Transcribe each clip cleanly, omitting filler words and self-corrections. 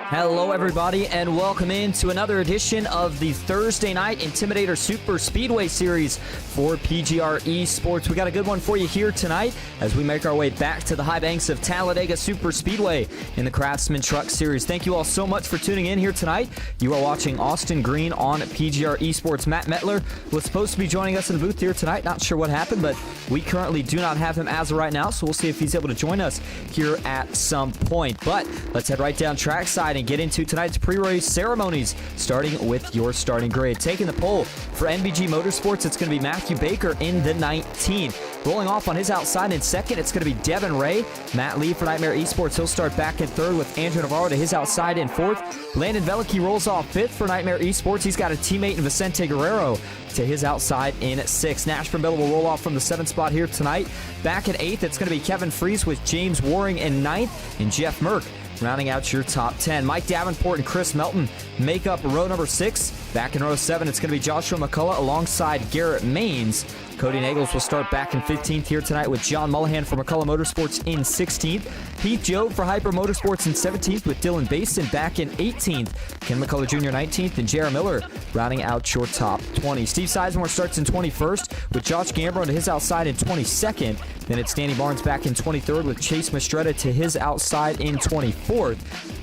Hello, everybody, and welcome into another edition of the Thursday night Intimidator Superspeedway Series for PGR eSports. We got a good one for you here tonight as we make our way back to the high banks of Talladega Superspeedway in the Craftsman Truck Series. Thank you all so much for tuning in here tonight. You are watching Austin Green on PGR eSports. Matt Mettler was supposed to be joining us in the booth here tonight. Not sure what happened, but we currently do not have him as of right now, so we'll see if he's able to join us here at some point. But let's head right down trackside and get into tonight's pre-race ceremonies, starting with your starting grid. Taking the pole for NBG Motorsports, it's going to be Matthew Baker in the 19. Rolling off on his outside in second, it's going to be Devin Ray. Matt Lee for Nightmare Esports, he'll start back in third with Andrew Navarro to his outside in fourth. Landon Velicki rolls off fifth for Nightmare Esports. He's got a teammate in Vicente Guerrero to his outside in sixth. Nash Brambilla will roll off from the seventh spot here tonight. Back in eighth, it's going to be Kevin Fries with James Waring in ninth and Jeff Merck rounding out your top 10. Mike Davenport and Chris Melton make up row number 6. Back in row 7, it's going to be Joshua McCullough alongside Garrett Maines. Cody Nagels will start back in 15th here tonight with John Mullahan for McCullough Motorsports in 16th. Heath Jobe for Hyper Motorsports in 17th with Dylan Basin back in 18th. Ken McCullough Jr. 19th and Jared Miller rounding out your top 20. Steve Sizemore starts in 21st with Josh Gambro to his outside in 22nd. Then it's Danny Barnes back in 23rd with Chase Mastretta to his outside in 24th.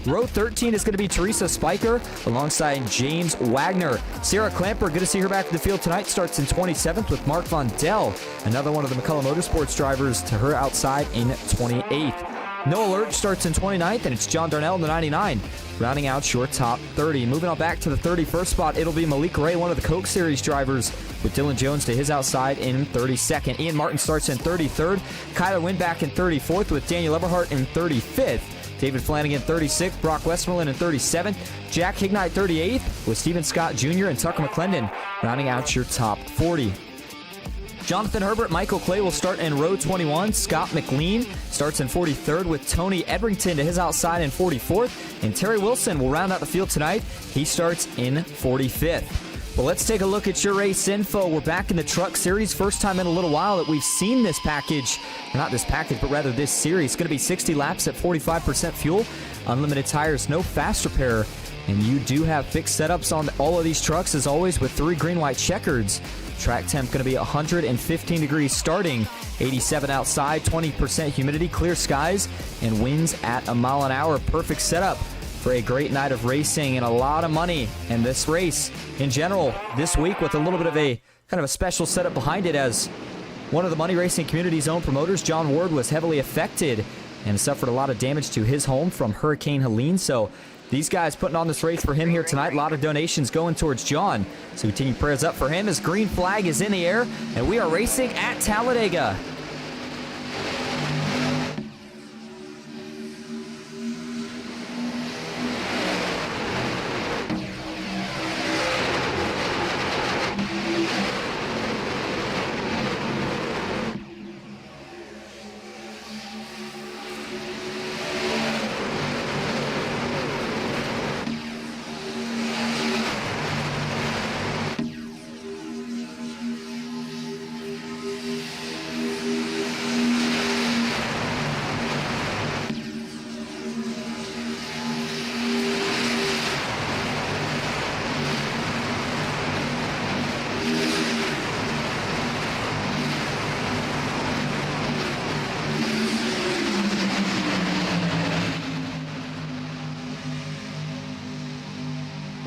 Row 13 is going to be Teresa Spiker alongside James Wagner. Sarah Clamper, good to see her back in the field tonight, starts in 27th with Mark Von Dell, another one of the McCullough Motorsports drivers, to her outside in 28th. Noah Lurch starts in 29th, and it's John Darnell in the 99, rounding out your top 30. Moving on back to the 31st spot, it'll be Malik Ray, one of the Coke Series drivers, with Dylan Jones to his outside in 32nd. Ian Martin starts in 33rd. Kyler Wynn back in 34th with Daniel Eberhardt in 35th. David Flanagan 36th, Brock Westmoreland in 37th, Jack Hignite 38th with Steven Scott Jr. and Tucker McClendon rounding out your top 40. Jonathan Herbert, Michael Clay will start in row 21. Scott McLean starts in 43rd with Tony Edrington to his outside in 44th. And Terry Wilson will round out the field tonight. He starts in 45th. Well, let's take a look at your race info. We're back in the Truck Series. First time in a little while that we've seen this package. Not this package, but rather this series. It's going to be 60 laps at 45% fuel. Unlimited tires, no fast repair. And you do have fixed setups on all of these trucks, as always, with 3 green-white checkers. Track temp going to be 115 degrees starting, 87 outside, 20% humidity, clear skies, and winds at a mile an hour. Perfect setup for a great night of racing and a lot of money. And this race in general this week with a little bit of a kind of a special setup behind it, as one of the money racing community's own promoters, John Ward, was heavily affected and suffered a lot of damage to his home from Hurricane Helene. So these guys putting on this race for him here tonight. A lot of donations going towards John. So continue prayers up for him as green flag is in the air and we are racing at Talladega.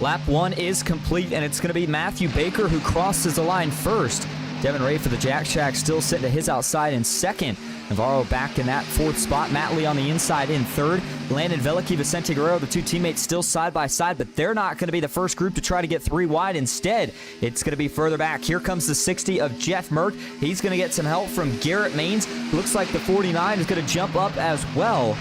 Lap 1 is complete, and it's going to be Matthew Baker who crosses the line first. Devin Ray for the Jack Shack still sitting to his outside in second. Navarro back in that fourth spot. Matt Lee on the inside in third. Landon Velicki, Vicente Guerrero, the two teammates still side by side, but they're not going to be the first group to try to get 3 wide. Instead, it's going to be further back. Here comes the 60 of Jeff Merck. He's going to get some help from Garrett Maines. Looks like the 49 is going to jump up as well.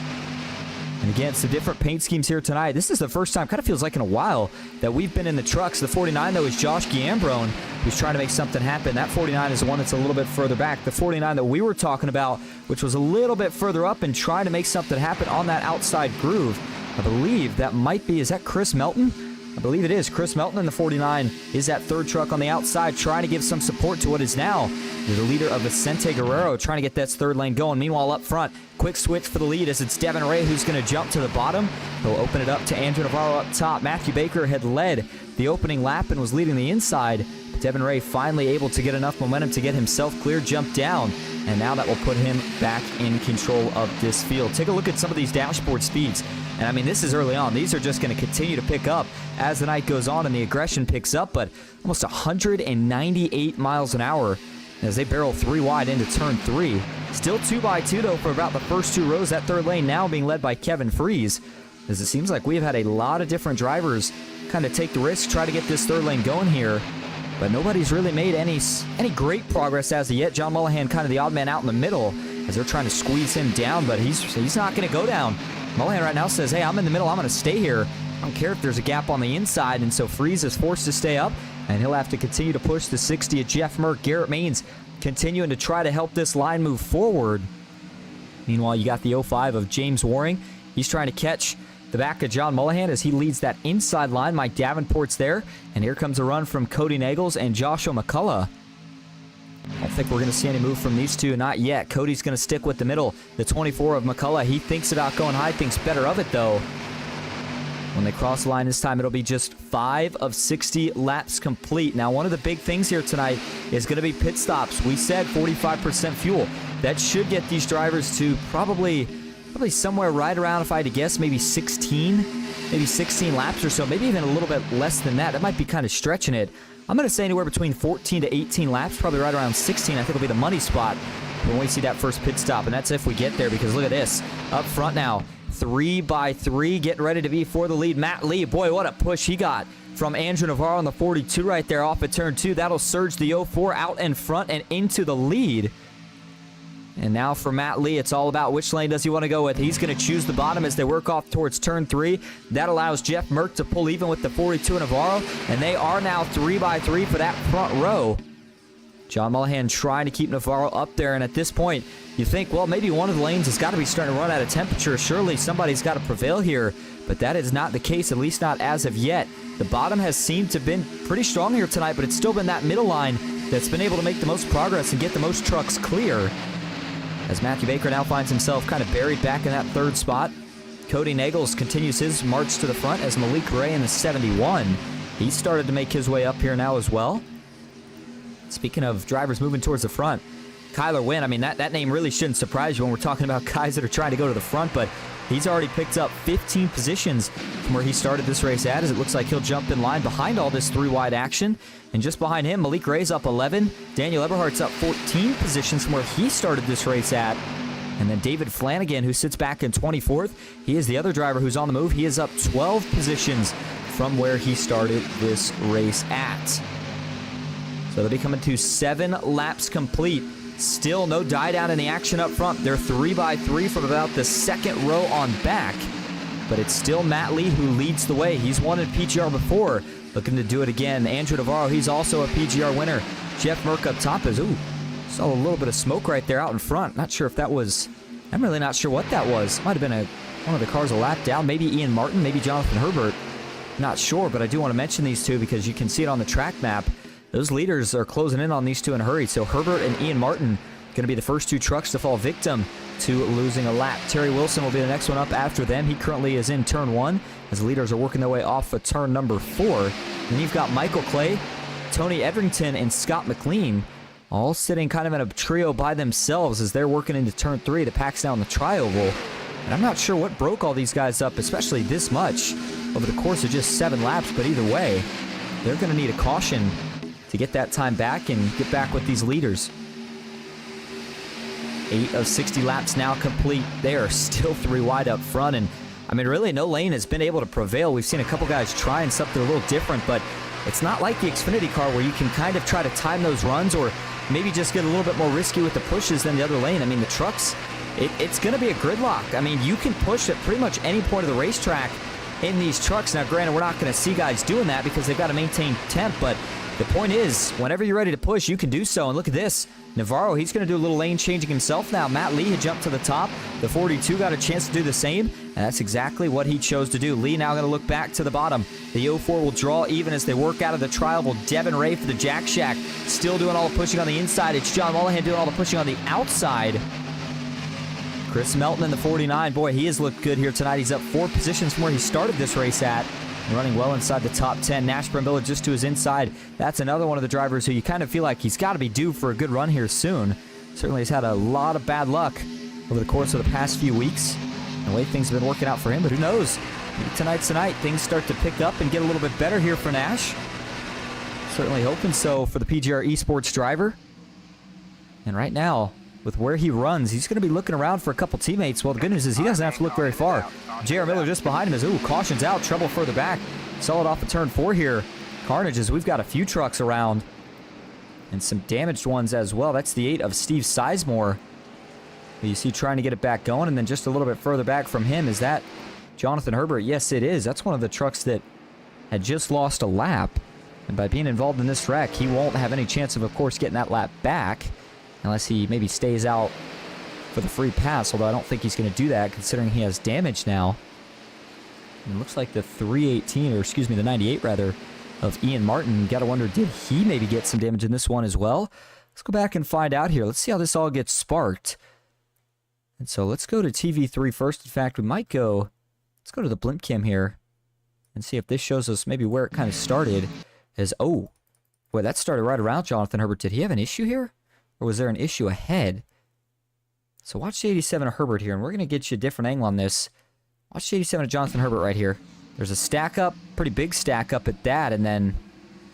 And again, some different paint schemes here tonight. This is the first time, kind of feels like in a while, that we've been in the trucks. The 49, though, is Josh Giambrone, who's trying to make something happen. That 49 is the one that's a little bit further back. The 49 that we were talking about, which was a little bit further up and trying to make something happen on that outside groove. I believe that might be, is that Chris Melton? I believe it is. Chris Melton in the 49 is that third truck on the outside, trying to give some support to what is now the leader of Vicente Guerrero, trying to get that third lane going. Meanwhile, up front, quick switch for the lead as it's Devin Ray who's going to jump to the bottom. He'll open it up to Andrew Navarro up top. Matthew Baker had led the opening lap and was leading the inside. Devin Ray finally able to get enough momentum to get himself clear, jump down, and now that will put him back in control of this field. Take a look at some of these dashboard speeds. And I mean, this is early on. These are just going to continue to pick up as the night goes on and the aggression picks up, but almost 198 miles an hour as they barrel 3 wide into turn 3. Still 2x2 though for about the first 2 rows. That third lane now being led by Kevin Freeze, as it seems like we've had a lot of different drivers kind of take the risk, try to get this third lane going here. But nobody's really made any great progress as of yet. John Mullahan kind of the odd man out in the middle as they're trying to squeeze him down, but he's not going to go down. Mullahan right now says, hey, I'm in the middle. I'm going to stay here. I don't care if there's a gap on the inside. And so Freeze is forced to stay up, and he'll have to continue to push the 60 of Jeff Merck. Garrett Maines continuing to try to help this line move forward. Meanwhile, you got the 05 of James Waring. He's trying to catch the back of John Mullahan as he leads that inside line. Mike Davenport's there. And here comes a run from Cody Nagels and Joshua McCullough. I don't think we're going to see any move from these two. Not yet. Cody's going to stick with the middle. The 24 of McCullough. He thinks about going high. Thinks better of it, though. When they cross the line this time, it'll be just 5 of 60 laps complete. Now, one of the big things here tonight is going to be pit stops. We said 45% fuel. That should get these drivers to probably somewhere right around, if I had to guess, maybe 16 laps or so, maybe even a little bit less than that. That might be kind of stretching it. I'm going to say anywhere between 14 to 18 laps, probably right around 16. I think will be the money spot when we see that first pit stop, and that's if we get there, because look at this. Up front now, 3x3, getting ready to be for the lead. Matt Lee, boy, what a push he got from Andrew Navarro on the 42 right there off at turn 2. That'll surge the 04 out in front and into the lead. And now for Matt Lee, it's all about which lane does he want to go with. He's going to choose the bottom as they work off towards turn 3. That allows Jeff Merck to pull even with the 42 Navarro, and they are now 3x3 for that front row. John Mullahan trying to keep Navarro up there, and at this point, you think, well, maybe one of the lanes has got to be starting to run out of temperature. Surely somebody's got to prevail here, but that is not the case, at least not as of yet. The bottom has seemed to have been pretty strong here tonight, but it's still been that middle line that's been able to make the most progress and get the most trucks clear. As Matthew Baker now finds himself kind of buried back in that third spot. Cody Nagels continues his march to the front as Malik Ray in the 71. He started to make his way up here now as well. Speaking of drivers moving towards the front, Kyler Wynn, I mean, that name really shouldn't surprise you when we're talking about guys that are trying to go to the front, but he's already picked up 15 positions from where he started this race at, as it looks like he'll jump in line behind all this 3-wide action. And just behind him, Malik Ray's up 11. Daniel Eberhardt's up 14 positions from where he started this race at. And then David Flanagan, who sits back in 24th, he is the other driver who's on the move. He is up 12 positions from where he started this race at. So they'll be coming to 7 laps complete. Still no die down in the action up front. They're 3x3 from about the second row on back. But it's still Matt Lee who leads the way. He's won at PGR before, looking to do it again. Andrew Navarro, he's also a PGR winner. Jeff Merck up top is, saw a little bit of smoke right there out in front. Not sure if that was, I'm really not sure what that was. Might have been one of the cars a lap down. Maybe Ian Martin, maybe Jonathan Herbert. Not sure, but I do want to mention these two because you can see it on the track map. Those leaders are closing in on these two in a hurry. So Herbert and Ian Martin going to be the first 2 trucks to fall victim to losing a lap. Terry Wilson will be the next one up after them. He currently is in turn 1 as the leaders are working their way off of turn number 4. Then you've got Michael Clay, Tony Edrington, and Scott McLean all sitting kind of in a trio by themselves as they're working into turn 3. The pack's down the tri-oval. And I'm not sure what broke all these guys up, especially this much over the course of just 7 laps, but either way, they're going to need a caution to get that time back and get back with these leaders. 8 of 60 laps now complete. They are still 3 wide up front, and I mean, really, no lane has been able to prevail. We've seen a couple guys trying something a little different, but it's not like the Xfinity car where you can kind of try to time those runs or maybe just get a little bit more risky with the pushes than the other lane. I mean, the trucks, it's going to be a gridlock. I mean, you can push at pretty much any point of the racetrack in these trucks. Now, granted, we're not going to see guys doing that because they've got to maintain temp, but the point is, whenever you're ready to push, you can do so. And look at this. Navarro, he's going to do a little lane changing himself now. Matt Lee had jumped to the top. The 42 got a chance to do the same, and that's exactly what he chose to do. Lee now going to look back to the bottom. The 04 will draw even as they work out of the tri-oval. Devin Ray for the Jack Shack, still doing all the pushing on the inside. It's John Mullahan doing all the pushing on the outside. Chris Melton in the 49. Boy, he has looked good here tonight. He's up 4 positions from where he started this race at. Running well inside the top 10. Nash Brambilla just to his inside. That's another one of the drivers who you kind of feel like he's got to be due for a good run here soon. Certainly has had a lot of bad luck over the course of the past few weeks. And the way things have been working out for him, but who knows? Maybe tonight's the night. Things start to pick up and get a little bit better here for Nash. Certainly hoping so for the PGR eSports driver. And right now, with where he runs, he's going to be looking around for a couple teammates. Well, the good news is he doesn't have to look very far. J.R. Miller just behind him is, caution's out, trouble further back. Saw it off of turn 4 here. Carnage is, we've got a few trucks around. And some damaged ones as well. That's the 8 of Steve Sizemore, who you see trying to get it back going. And then just a little bit further back from him, is that Jonathan Herbert? Yes, it is. That's one of the trucks that had just lost a lap. And by being involved in this wreck, he won't have any chance of course, getting that lap back. Unless he maybe stays out for the free pass, although I don't think he's going to do that considering he has damage now. And it looks like the 318, or excuse me, the 98 rather, of Ian Martin. Got to wonder, did he maybe get some damage in this one as well? Let's go back and find out here. Let's see how this all gets sparked. And so let's go to TV3 first. In fact, we might go, let's go to the blimp cam here and see if this shows us maybe where it kind of started. Boy, that started right around Jonathan Herbert. Did he have an issue here? Or was there an issue ahead? So watch the 87 of Herbert here, and we're going to get you a different angle on this. Watch the 87 of Jonathan Herbert right here. There's a stack up, pretty big stack up at that, and then,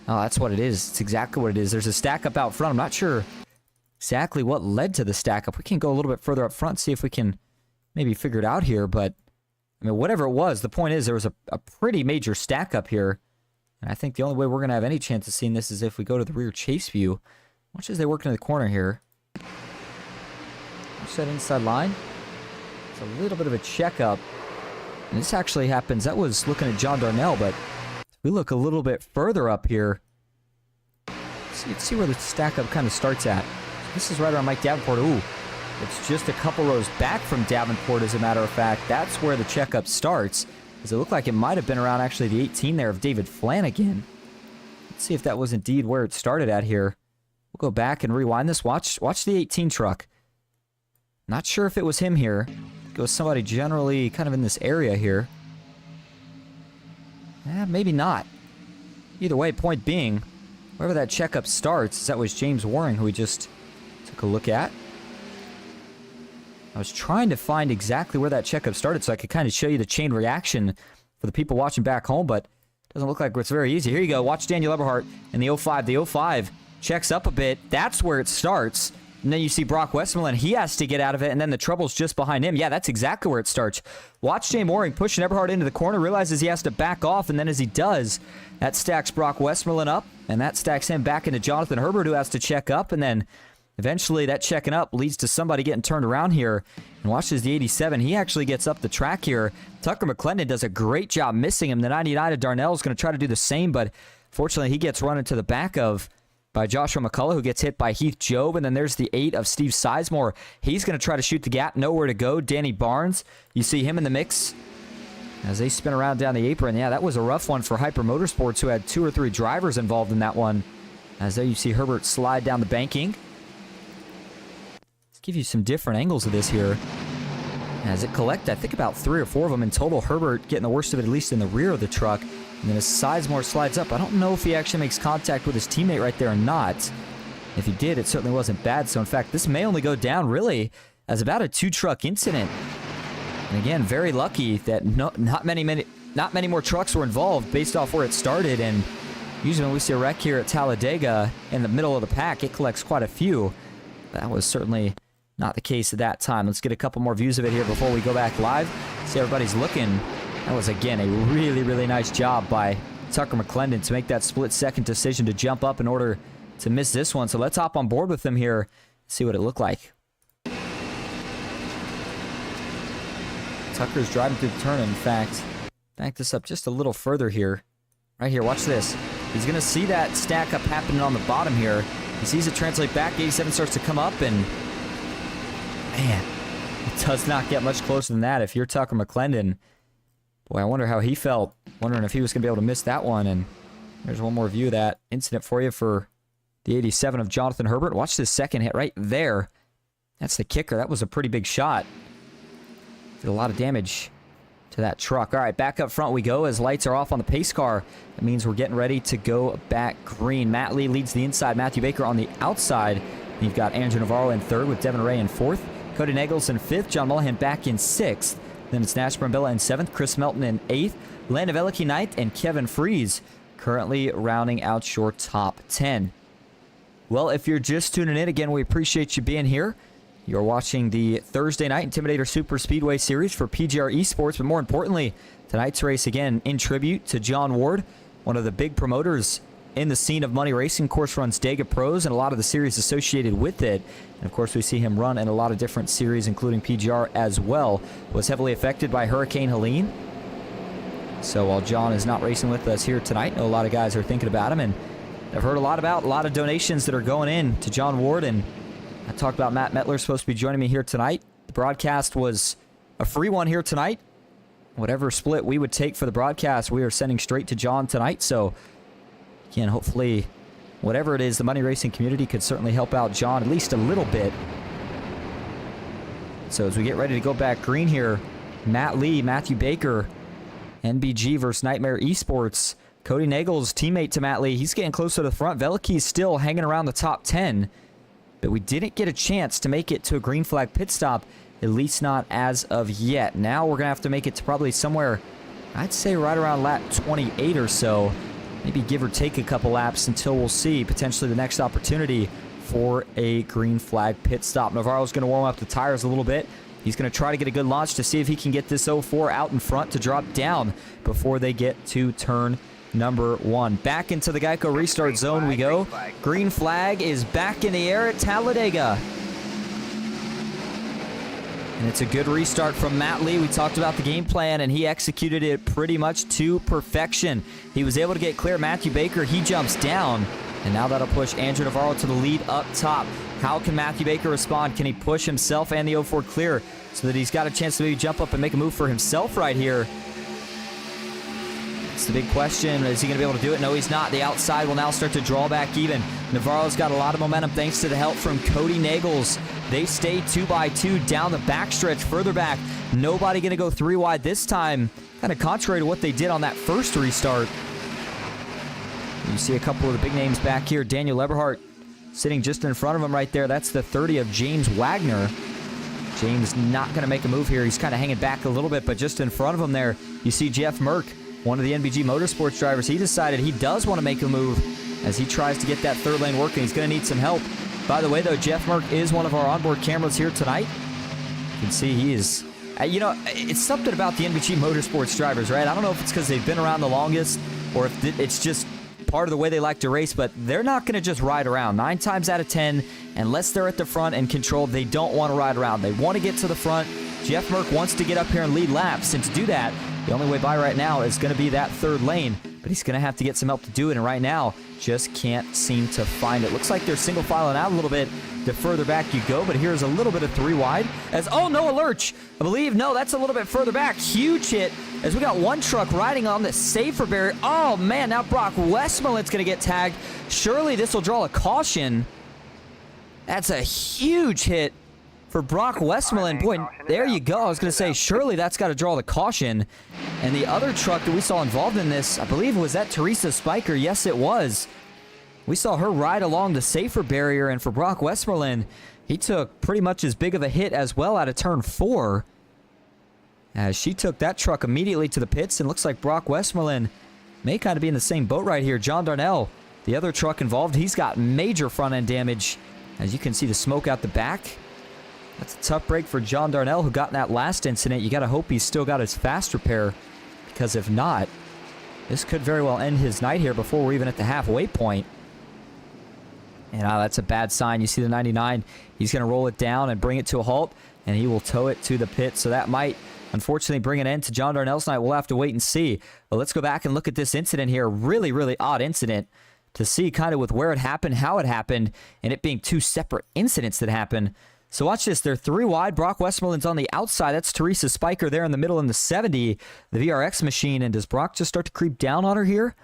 that's what it is. It's exactly what it is. There's a stack up out front. I'm not sure exactly what led to the stack up. We can go a little bit further up front, see if we can maybe figure it out here, but, I mean, whatever it was, the point is there was a pretty major stack up here, and I think the only way we're going to have any chance of seeing this is if we go to the rear chase view. Watch as they work into the corner here. Watch that inside line. It's a little bit of a checkup. And this actually happens. That was looking at John Darnell, but if we look a little bit further up here, let's see where the stack up kind of starts at. This is right around Mike Davenport. It's just a couple rows back from Davenport, as a matter of fact. That's where the checkup starts. Because it looked like it might have been around actually the 18 there of David Flanagan. Let's see if that was indeed where it started at here. We'll go back and rewind this. Watch the 18 truck. Not sure if it was him here. It was somebody generally kind of in this area here. Maybe not. Either way, point being, wherever that checkup starts, that was James Waring, who we just took a look at. I was trying to find exactly where that checkup started so I could kind of show you the chain reaction for the people watching back home, but it doesn't look like it's very easy. Here you go. Watch Daniel Eberhardt in the 05. The 05 checks up a bit. That's where it starts. And then you see Brock Westmoreland. He has to get out of it, and then the trouble's just behind him. Yeah, that's exactly where it starts. Watch James Waring pushing Eberhardt into the corner, realizes he has to back off, and then as he does, that stacks Brock Westmoreland up, and that stacks him back into Jonathan Herbert, who has to check up, and then eventually that checking up leads to somebody getting turned around here. And watch as the 87, he actually gets up the track here. Tucker McClendon does a great job missing him. The 99 of Darnell is going to try to do the same, but fortunately he gets run into the back of by Joshua McCullough, who gets hit by Heath Jobe. And then there's the 8 of Steve Sizemore. He's going to try to shoot the gap. Nowhere to go. Danny Barnes, you see him in the mix as they spin around down the apron. Yeah, that was a rough one for Hyper Motorsports, who had 2 or 3 drivers involved in that one. As there you see Herbert slide down the banking. Let's give you some different angles of this here. As it collects, I think about 3 or 4 of them in total. Herbert getting the worst of it, at least in the rear of the truck. And then as Sizemore slides up, I don't know if he actually makes contact with his teammate right there or not. If he did, it certainly wasn't bad. So in fact, this may only go down really as about a 2-truck incident. And again, very lucky that not many more trucks were involved based off where it started. And usually when we see a wreck here at Talladega in the middle of the pack, it collects quite a few. That was certainly not the case at that time. Let's get a couple more views of it here before we go back live. See how everybody's looking. That was, again, a really, really nice job by Tucker McClendon to make that split-second decision to jump up in order to miss this one. So let's hop on board with him here and see what it looked like. Tucker's driving through the turn. In fact, back this up just a little further here. Right here, watch this. He's going to see that stack up happening on the bottom here. He sees it translate back. 87 starts to come up, and man, it does not get much closer than that. If you're Tucker McClendon, boy, I wonder how he felt. Wondering if he was going to be able to miss that one. And there's one more view of that incident for you for the 87 of Jonathan Herbert. Watch this second hit right there. That's the kicker. That was a pretty big shot. Did a lot of damage to that truck. All right, back up front we go as lights are off on the pace car. That means we're getting ready to go back green. Matt Lee leads the inside. Matthew Baker on the outside. You've got Andrew Navarro in third with Devin Ray in fourth. Cody Nagels in fifth. John Mullahan back in sixth. Then it's Nash Brambilla in seventh. Chris Melton in eighth. Landon Veliky ninth. And Kevin Freeze currently rounding out your top 10. Well, if you're just tuning in, again, we appreciate you being here. You're watching the Thursday night Intimidator Superspeedway Series for PGR eSports, but more importantly, tonight's race, again, in tribute to John Ward, one of the big promoters in the scene of money racing. Of course, runs Dega Pros and a lot of the series associated with it. And, of course, we see him run in a lot of different series, including PGR as well. Was heavily affected by Hurricane Helene. So while John is not racing with us here tonight, I know a lot of guys are thinking about him, and I've heard a lot of donations that are going in to John Ward, and I talked about Matt Mettler supposed to be joining me here tonight. The broadcast was a free one here tonight. Whatever split we would take for the broadcast, we are sending straight to John tonight. So, again, hopefully, whatever it is, the money racing community could certainly help out John at least a little bit. So as we get ready to go back green here, Matt Lee, Matthew Baker, NBG versus Nightmare Esports. Cody Nagels, teammate to Matt Lee, he's getting closer to the front. Veliky's still hanging around the top 10. But we didn't get a chance to make it to a green flag pit stop, at least not as of yet. Now we're going to have to make it to probably somewhere, I'd say right around lap 28 or so. Maybe give or take a couple laps until we'll see potentially the next opportunity for a green flag pit stop. Navarro's going to warm up the tires a little bit. He's going to try to get a good launch to see if he can get this 04 out in front to drop down before they get to turn number 1. Back into the Geico restart zone we go. Green flag is back in the air at Talladega. And it's a good restart from Matt Lee. We talked about the game plan, and he executed it pretty much to perfection. He was able to get clear. Matthew Baker, he jumps down. And now that'll push Andrew Navarro to the lead up top. How can Matthew Baker respond? Can he push himself and the 04 clear so that he's got a chance to maybe jump up and make a move for himself right here? It's the big question. Is he going to be able to do it? No, he's not. The outside will now start to draw back even. Navarro's got a lot of momentum thanks to the help from Cody Nagels. They stay 2x2 down the backstretch, further back. Nobody going to go 3 wide this time. Kind of contrary to what they did on that first restart. You see a couple of the big names back here. Daniel Eberhardt sitting just in front of him right there. That's the 30 of James Wagner. James not going to make a move here. He's kind of hanging back a little bit, but just in front of him there, you see Jeff Merck, one of the NBG Motorsports drivers. He decided he does want to make a move as he tries to get that third lane working. He's going to need some help. By the way, though, Jeff Merck is one of our onboard cameras here tonight. You can see he is... you know, it's something about the NBG Motorsports drivers, right? I don't know if it's because they've been around the longest or if it's just part of the way they like to race, but they're not going to just ride around. 9 times out of 10, unless they're at the front and controlled, they don't want to ride around. They want to get to the front. Jeff Merck wants to get up here and lead laps, and to do that, the only way by right now is going to be that third lane, but he's going to have to get some help to do it, and right now, just can't seem to find it. Looks like they're single filing out a little bit the further back you go, but here's a little bit of 3 wide. As, oh, Noah Lurch, I believe, no, that's a little bit further back. Huge hit, as we got one truck riding on the safer barrier. Oh, man, now Brock Westmoreland's going to get tagged. Surely this will draw a caution. That's a huge hit for Brock Westmoreland. Boy, there you go. I was going to say, surely that's got to draw the caution. And the other truck that we saw involved in this, I believe, was that Teresa Spiker. Yes, it was. We saw her ride along the safer barrier, and for Brock Westmoreland, he took pretty much as big of a hit as well out of turn 4. As she took that truck immediately to the pits, and looks like Brock Westmoreland may kind of be in the same boat right here. John Darnell, the other truck involved, he's got major front-end damage. As you can see the smoke out the back. That's a tough break for John Darnell, who got in that last incident. You got to hope he's still got his fast repair, because if not, this could very well end his night here before we're even at the halfway point. And that's a bad sign. You see the 99. He's going to roll it down and bring it to a halt, and he will tow it to the pit. So that might unfortunately bring an end to John Darnell's night. We'll have to wait and see. But let's go back and look at this incident here. Really, really odd incident to see kind of with where it happened, how it happened, and it being two separate incidents that happened. So watch this. They're 3 wide. Brock Westmoreland's on the outside. That's Teresa Spiker there in the middle in the 70, the VRX machine. And does Brock just start to creep down on her here?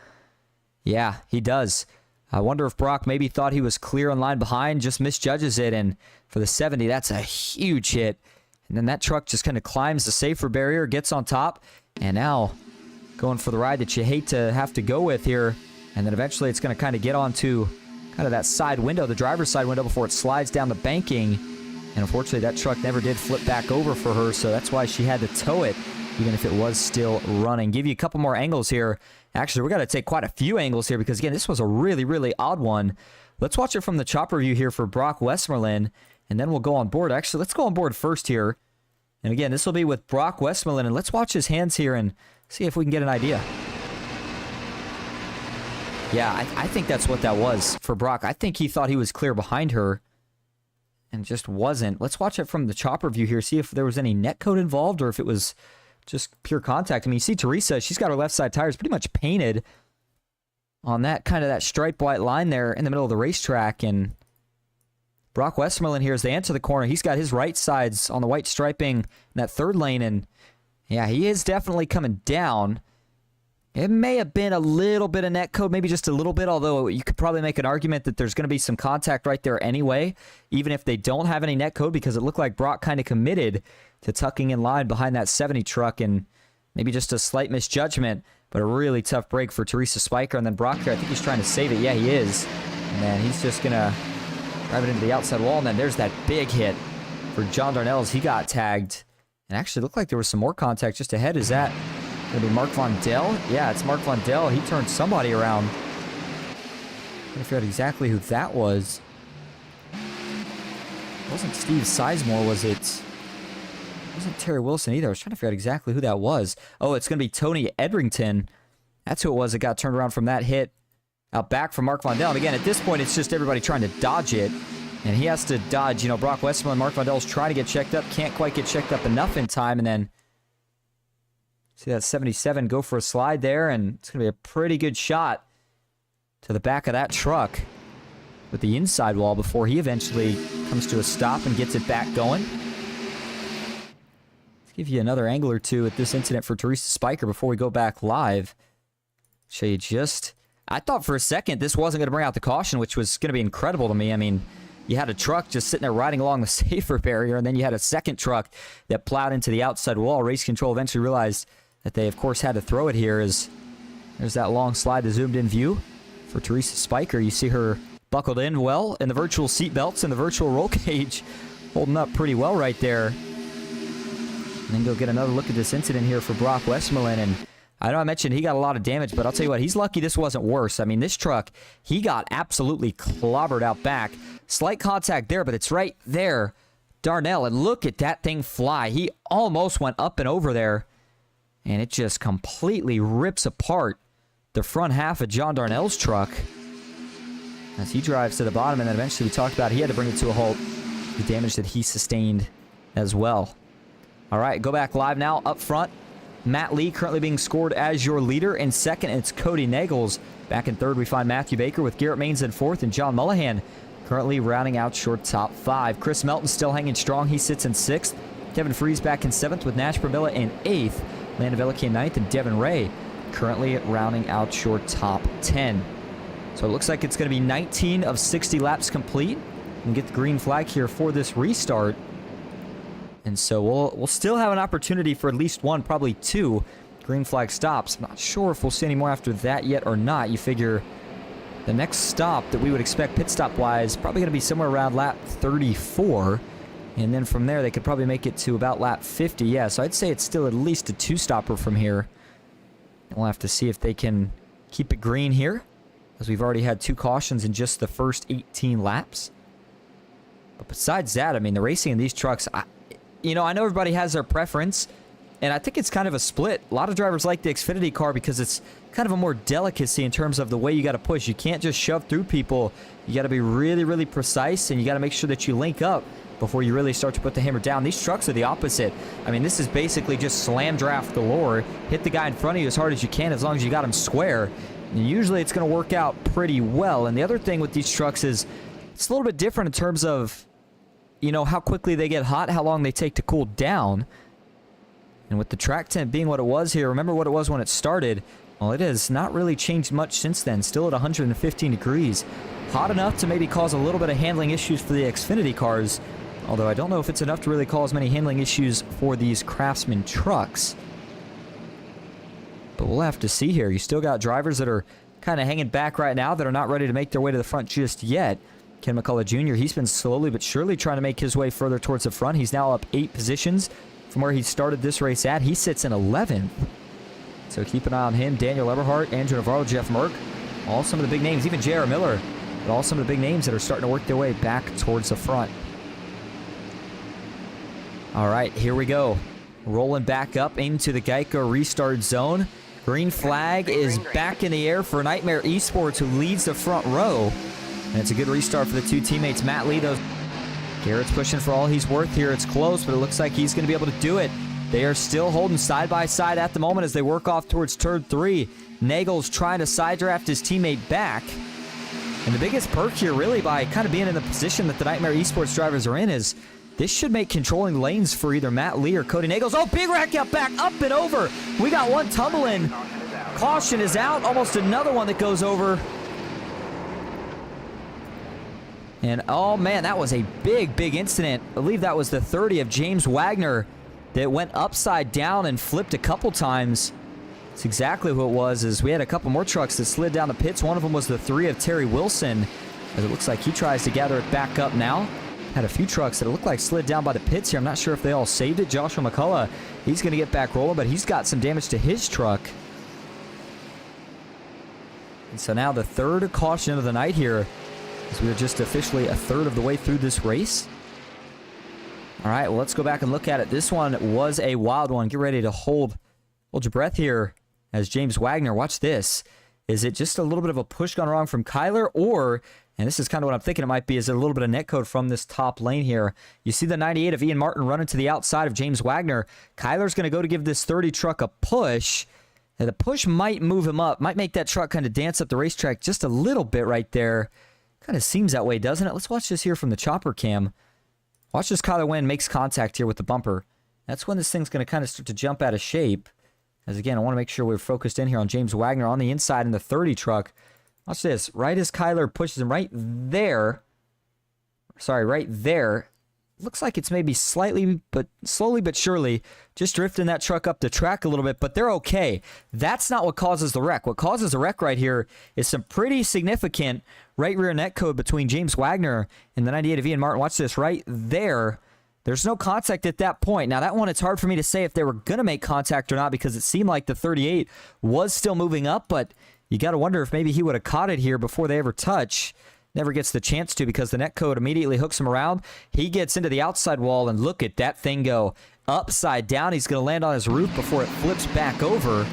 Yeah, he does. I wonder if Brock maybe thought he was clear on line behind, just misjudges it. And for the 70, that's a huge hit. And then that truck just kind of climbs the safer barrier, gets on top, and now going for the ride that you hate to have to go with here. And then eventually it's going to kind of get onto kind of that side window, the driver's side window, before it slides down the banking. And unfortunately, that truck never did flip back over for her, so that's why she had to tow it, even if it was still running. Give you a couple more angles here. Actually, we're going to take quite a few angles here because, again, this was a really, really odd one. Let's watch it from the chopper view here for Brock Westmoreland, and then we'll go on board. Actually, let's go on board first here. And again, this will be with Brock Westmoreland, and let's watch his hands here and see if we can get an idea. Yeah, I think that's what that was for Brock. I think he thought he was clear behind her and just wasn't. Let's watch it from the chopper view here, see if there was any net code involved or if it was just pure contact. I mean, you see Teresa, she's got her left side tires pretty much painted on that kind of that striped white line there in the middle of the racetrack. And Brock Westmoreland here, as they enter the corner, he's got his right sides on the white striping in that third lane. And yeah, he is definitely coming down. It may have been a little bit of net code, maybe just a little bit, although you could probably make an argument that there's going to be some contact right there anyway, even if they don't have any net code, because it looked like Brock kind of committed to tucking in line behind that 70 truck, and maybe just a slight misjudgment, but a really tough break for Teresa Spiker. And then Brock here, I think he's trying to save it. Yeah, he is. And then he's just going to drive it into the outside wall, and then there's that big hit for John Darnell as he got tagged. And actually looked like there was some more contact just ahead. Is that going to be Mark Von Dell? Yeah, it's Mark Von Dell. He turned somebody around. I'm trying to figure out exactly who that was. It wasn't Steve Sizemore, was it? It wasn't Terry Wilson either. I was trying to figure out exactly who that was. Oh, it's going to be Tony Edrington. That's who it was that got turned around from that hit out back from Mark Von Dell. And again, at this point, it's just everybody trying to dodge it. And he has to dodge. You know, Brock Westmoreland, Mark Von Dell's trying to get checked up. Can't quite get checked up enough in time. And then see that 77 go for a slide there, and it's going to be a pretty good shot to the back of that truck with the inside wall before he eventually comes to a stop and gets it back going. Let's give you another angle or two at this incident for Teresa Spiker before we go back live. Show you just... I thought for a second this wasn't going to bring out the caution, which was going to be incredible to me. I mean, you had a truck just sitting there riding along the safer barrier, and then you had a second truck that plowed into the outside wall. Race Control eventually realized that they, of course, had to throw it here. As there's that long slide to zoomed-in view for Teresa Spiker. You see her buckled in well in the virtual seat belts and the virtual roll cage, holding up pretty well right there. And then go get another look at this incident here for Brock Westmoreland. And I know I mentioned he got a lot of damage, but I'll tell you what, he's lucky this wasn't worse. I mean, this truck, he got absolutely clobbered out back. Slight contact there, but it's right there. Darnell, and look at that thing fly. He almost went up and over there. And it just completely rips apart the front half of John Darnell's truck as he drives to the bottom. And then eventually we talked about he had to bring it to a halt. The damage that he sustained as well. All right, go back live now. Up front, Matt Lee currently being scored as your leader. In second, it's Cody Nagels. Back in third, we find Matthew Baker with Garrett Maines in fourth, and John Mullahan currently rounding out your top five. Chris Melton still hanging strong. He sits in sixth. Kevin Freeze back in seventh with Nash Pramila in eighth. Landon Veliky in ninth, and Devin Ray currently rounding out your top 10. So it looks like it's going to be 19 of 60 laps complete. And get the green flag here for this restart. And so we'll still have an opportunity for at least one, probably two green flag stops. I'm not sure if we'll see any more after that yet or not. You figure the next stop that we would expect pit stop wise probably going to be somewhere around lap 34. And then from there, they could probably make it to about lap 50. Yeah, so I'd say it's still at least a two-stopper from here. We'll have to see if they can keep it green here, as we've already had two cautions in just the first 18 laps. But besides that, I mean, the racing in these trucks, I know everybody has their preference. And I think it's kind of a split. A lot of drivers like the Xfinity car because it's kind of a more delicacy in terms of the way you got to push. You can't just shove through people. You got to be really, really precise, and you got to make sure that you link up before you really start to put the hammer down. These trucks are the opposite. I mean, this is basically just slam draft galore. Hit the guy in front of you as hard as you can as long as you got him square. And usually it's going to work out pretty well. And the other thing with these trucks is it's a little bit different in terms of, you know, how quickly they get hot, how long they take to cool down. And with the track temp being what it was here, remember what it was when it started? Well, it has not really changed much since then. Still at 115 degrees. Hot enough to maybe cause a little bit of handling issues for the Xfinity cars. Although I don't know if it's enough to really cause many handling issues for these Craftsman trucks. But we'll have to see here. You still got drivers that are kind of hanging back right now that are not ready to make their way to the front just yet. Ken McCullough Jr., he's been slowly but surely trying to make his way further towards the front. He's now up 8 positions from where he started this race at. He sits in 11th. So keep an eye on him. Daniel Eberhardt, Andrew Navarro, Jeff Merck. All some of the big names, even J.R. Miller. But all some of the big names that are starting to work their way back towards the front. All right, here we go. Rolling back up into the Geico restart zone. Green flag is back in the air for Nightmare Esports, who leads the front row. And it's a good restart for the two teammates. Matt Lee, Garrett's pushing for all he's worth here. It's close, but it looks like he's going to be able to do it. They are still holding side by side at the moment as they work off towards turn 3. Nagel's trying to side draft his teammate back. And the biggest perk here, really, by kind of being in the position that the Nightmare Esports drivers are in, is this should make controlling lanes for either Matt Lee or Cody Nagels. Oh, big rack out back, up and over. We got one tumbling. Caution is out. Almost another one that goes over. And, oh, man, that was a big, big incident. I believe that was the 30 of James Wagner that went upside down and flipped a couple times. That's exactly who it was, as we had a couple more trucks that slid down the pits. One of them was the 3 of Terry Wilson, as it looks like he tries to gather it back up now. Had a few trucks that it looked like slid down by the pits here. I'm not sure if they all saved it. Joshua McCullough, he's going to get back rolling, but he's got some damage to his truck. And so now the third caution of the night here, as we are just officially a third of the way through this race. All right, well, let's go back and look at it. This one was a wild one. Get ready to hold your breath here as James Wagner. Watch this. Is it just a little bit of a push gone wrong from Kyler, or, and this is kind of what I'm thinking it might be, is it a little bit of netcode from this top lane here? You see the 98 of Ian Martin running to the outside of James Wagner. Kyler's going to go to give this 30 truck a push. And the push might move him up, might make that truck kind of dance up the racetrack just a little bit right there. Kind of seems that way, doesn't it? Let's watch this here from the chopper cam. Watch this Kyler Wynn makes contact here with the bumper. That's when this thing's going to kind of start to jump out of shape. As again, I want to make sure we're focused in here on James Wagner on the inside in the 30 truck. Watch this. Right as Kyler pushes him right there. Sorry, right there. Looks like it's maybe slightly, but slowly but surely, just drifting that truck up the track a little bit, but they're okay. That's not what causes the wreck. What causes the wreck right here is some pretty significant right rear net code between James Wagner and the 98 of Ian Martin. Watch this right there. There's no contact at that point. Now, that one, it's hard for me to say if they were going to make contact or not because it seemed like the 38 was still moving up, but you got to wonder if maybe he would have caught it here before they ever touch. Never gets the chance to because the net code immediately hooks him around. He gets into the outside wall, and look at that thing go upside down. He's going to land on his roof before it flips back over.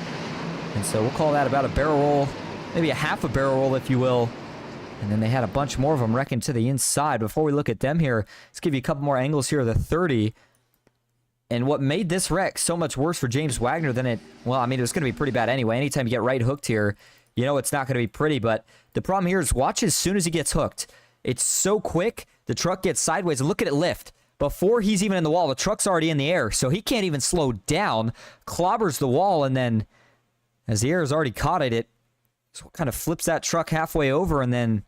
And so we'll call that about a barrel roll, maybe a half a barrel roll, if you will. And then they had a bunch more of them wrecking to the inside. Before we look at them here, let's give you a couple more angles here of the 30. And what made this wreck so much worse for James Wagner than it, well, I mean, it was going to be pretty bad anyway. Anytime you get right hooked here, you know it's not going to be pretty. But the problem here is watch as soon as he gets hooked. It's so quick, the truck gets sideways. And look at it lift. Before he's even in the wall, the truck's already in the air. So he can't even slow down, clobbers the wall, and then as the air has already caught it, it kind of flips that truck halfway over and then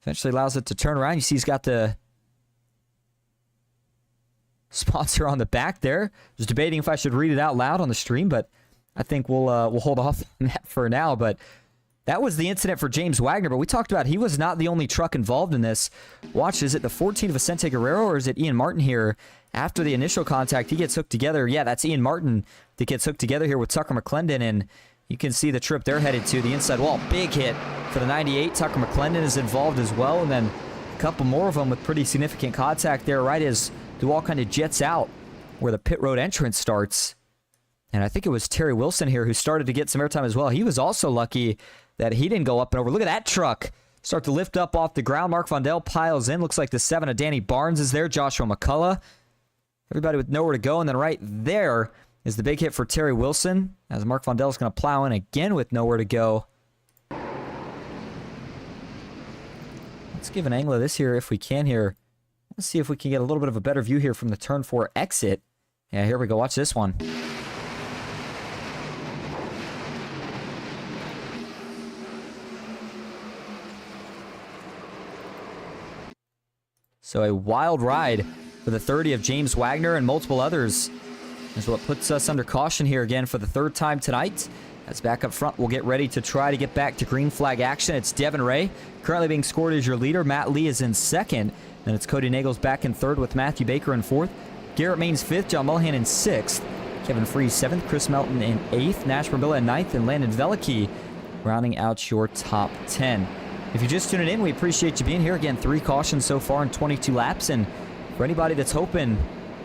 eventually allows it to turn around. You see he's got the sponsor on the back there. Just debating if I should read it out loud on the stream, but I think we'll hold off on that for now. But that was the incident for James Wagner. But we talked about he was not the only truck involved in this. Watch, is it the 14 of Vicente Guerrero or is it Ian Martin here? After the initial contact, he gets hooked together. Yeah, that's Ian Martin that gets hooked together here with Tucker McClendon, and you can see the trip they're headed to, the inside wall. Big hit for the 98. Tucker McClendon is involved as well, and then a couple more of them with pretty significant contact there right as the wall kind of jets out where the pit road entrance starts. And I think it was Terry Wilson here who started to get some airtime as well. He was also lucky that he didn't go up and over. Look at that truck start to lift up off the ground. Mark Vondell piles in. Looks like the 7 of Danny Barnes is there. Joshua McCullough. Everybody with nowhere to go. And then right there is the big hit for Terry Wilson, as Mark Vondell is going to plow in again with nowhere to go. Let's give an angle of this here if we can here. Let's see if we can get a little bit of a better view here from the turn 4 exit. Yeah, here we go. Watch this one. So a wild ride for the 30 of James Wagner and multiple others is what puts us under caution here again for the 3rd time tonight. As back up front, we'll get ready to try to get back to green flag action. It's Devin Ray currently being scored as your leader. Matt Lee is in 2nd. Then it's Cody Nagels back in 3rd with Matthew Baker in 4th. Garrett Maines 5th. John Mullihan in 6th. Kevin Freese 7th. Chris Melton in 8th. Nash Marbilla in 9th. And Landon Velicki rounding out your top 10. If you're just tuning in, we appreciate you being here. Again, 3 cautions so far in 22 laps. And for anybody that's hoping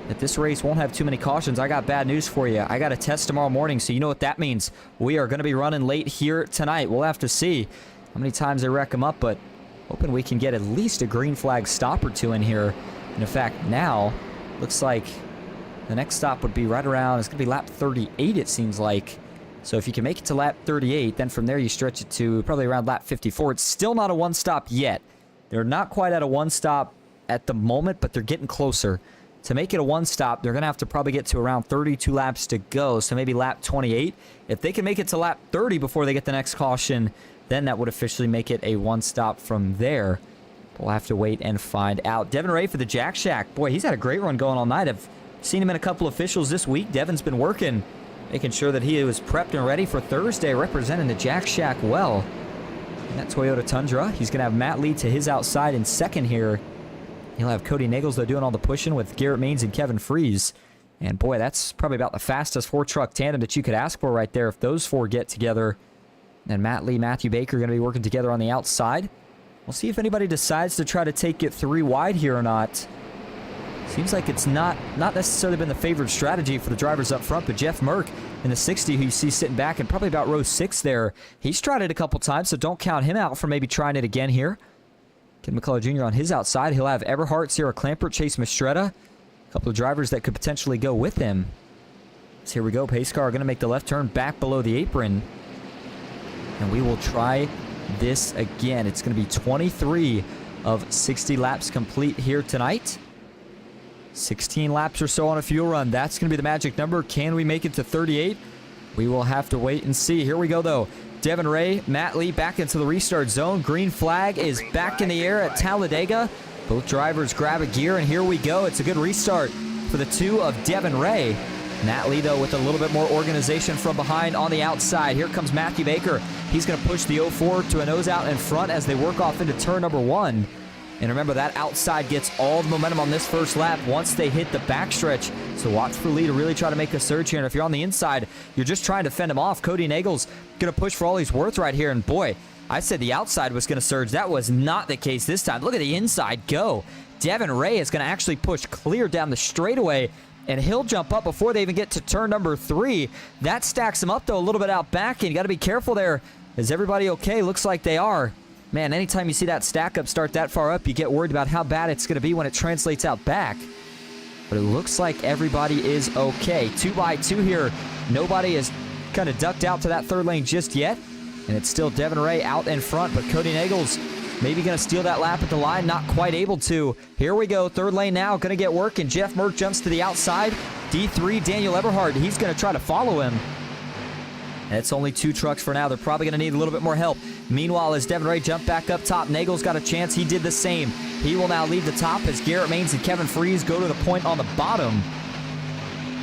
that this race won't have too many cautions, I got bad news for you. I got a test tomorrow morning, so you know what that means. We are going to be running late here tonight. We'll have to see how many times they wreck them up, but hoping we can get at least a green flag stop or 2 in here. And in fact, now, looks like the next stop would be right around, it's going to be lap 38, it seems like. So if you can make it to lap 38, then from there you stretch it to probably around lap 54. It's still not a 1-stop yet. They're not quite at a 1-stop at the moment, but they're getting closer. To make it a 1-stop, they're going to have to probably get to around 32 laps to go, so maybe lap 28. If they can make it to lap 30 before they get the next caution, then that would officially make it a 1-stop from there. We'll have to wait and find out. Devin Ray for the Jack Shack. Boy, he's had a great run going all night. I've seen him in a couple officials this week. Devin's been working, making sure that he was prepped and ready for Thursday, representing the Jack Shack well. And that Toyota Tundra, he's going to have Matt Lee to his outside in 2nd here. He'll have Cody Nagels, though, doing all the pushing with Garrett Maines and Kevin Freese. And boy, that's probably about the fastest 4-truck tandem that you could ask for right there if those 4 get together. And Matt Lee, Matthew Baker are going to be working together on the outside. We'll see if anybody decides to try to take it 3 wide here or not. Seems like it's not necessarily been the favored strategy for the drivers up front, but Jeff Merck in the 60, who you see sitting back and probably about row 6 there, he's tried it a couple times, so don't count him out for maybe trying it again here. Ken McCullough Jr. on his outside. He'll have Eberhardt, Sierra Clampert, Chase Mistretta, a couple of drivers that could potentially go with him. So here we go. Pace car going to make the left turn back below the apron. And we will try this again. It's going to be 23 of 60 laps complete here tonight. 16 laps or so on a fuel run. That's going to be the magic number. Can we make it to 38? We will have to wait and see. Here we go, though. Devin Ray, Matt Lee back into the restart zone. Green flag is back in the air at Talladega. Both drivers grab a gear, and here we go. It's a good restart for the 2 of Devin Ray. Matt Lee, though, with a little bit more organization from behind on the outside. Here comes Matthew Baker. He's going to push the 04 to a nose out in front as they work off into turn number 1. And remember, that outside gets all the momentum on this first lap once they hit the backstretch. So watch for Lee to really try to make a surge here. And if you're on the inside, you're just trying to fend him off. Cody Nagels going to push for all he's worth right here. And boy, I said the outside was going to surge. That was not the case this time. Look at the inside go. Devin Ray is going to actually push clear down the straightaway, and he'll jump up before they even get to turn number 3. That stacks him up, though, a little bit out back, and you got to be careful there. Is everybody okay? Looks like they are. Man, anytime you see that stack up start that far up, you get worried about how bad it's going to be when it translates out back. But it looks like everybody is okay. 2x2 here. Nobody is kind of ducked out to that 3rd lane just yet. And it's still Devin Ray out in front, but Cody Nagels maybe going to steal that lap at the line. Not quite able to. Here we go. 3rd lane now. Going to get working. Jeff Merck jumps to the outside. D3, Daniel Eberhardt. He's going to try to follow him. And it's only 2 trucks for now. They're probably going to need a little bit more help. Meanwhile, as Devin Ray jumped back up top, Nagels got a chance. He did the same. He will now leave the top as Garrett Maines and Kevin Freese go to the point on the bottom.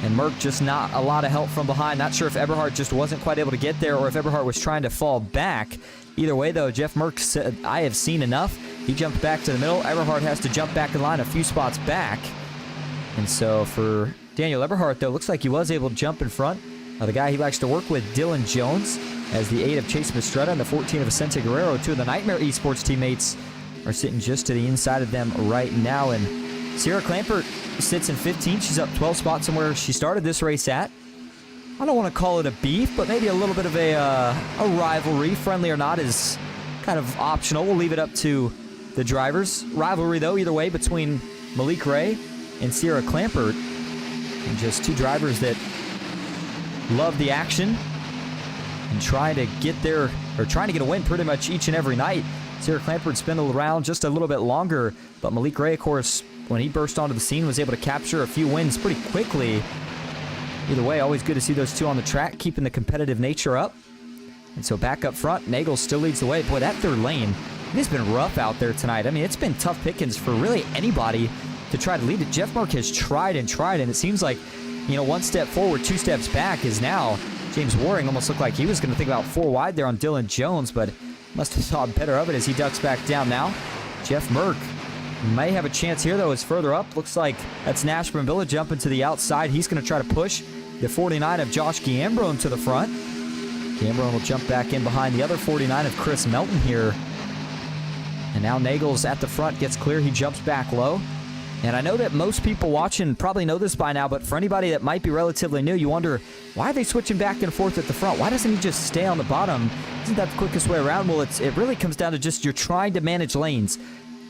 And Merck just not a lot of help from behind. Not sure if Eberhardt just wasn't quite able to get there or if Eberhardt was trying to fall back. Either way, though, Jeff Merck said, I have seen enough. He jumped back to the middle. Eberhardt has to jump back in line a few spots back. And so for Daniel Eberhardt, though, looks like he was able to jump in front. The guy he likes to work with, Dylan Jones, as the 8 of Chase Mistretta and the 14 of Vicente Guerrero. 2 of the Nightmare eSports teammates are sitting just to the inside of them right now. And Sierra Clampert sits in 15. She's up 12 spots from where she started this race at. I don't want to call it a beef, but maybe a little bit of a rivalry. Friendly or not is kind of optional. We'll leave it up to the drivers. Rivalry, though, either way, between Malik Ray and Sierra Clampert. And just two drivers that love the action and trying to get a win pretty much each and every night. Sierra Clampert spent around just a little bit longer, but Malik Ray, of course, when he burst onto the scene, was able to capture a few wins pretty quickly. Either way, always good to see those two on the track, keeping the competitive nature up. And so back up front, Nagel still leads the way. Boy, that third lane, it has been rough out there tonight. I mean, it's been tough pickings for really anybody to try to lead it. Jeff Merck has tried, and it seems like, you know, one step forward, two steps back is now James Waring. Almost looked like he was going to think about 4 wide there on Dylan Jones, but must have thought better of it as he ducks back down now. Jeff Merck may have a chance here, though. It's further up. Looks like that's Nash Brambilla jumping to the outside. He's going to try to push the 49 of Josh Gambrone to the front. Gambrone will jump back in behind the other 49 of Chris Melton here. And now Nagel's at the front, gets clear. He jumps back low. And I know that most people watching probably know this by now, but for anybody that might be relatively new, you wonder, why are they switching back and forth at the front? Why doesn't he just stay on the bottom? Isn't that the quickest way around? Well, it really comes down to just you're trying to manage lanes.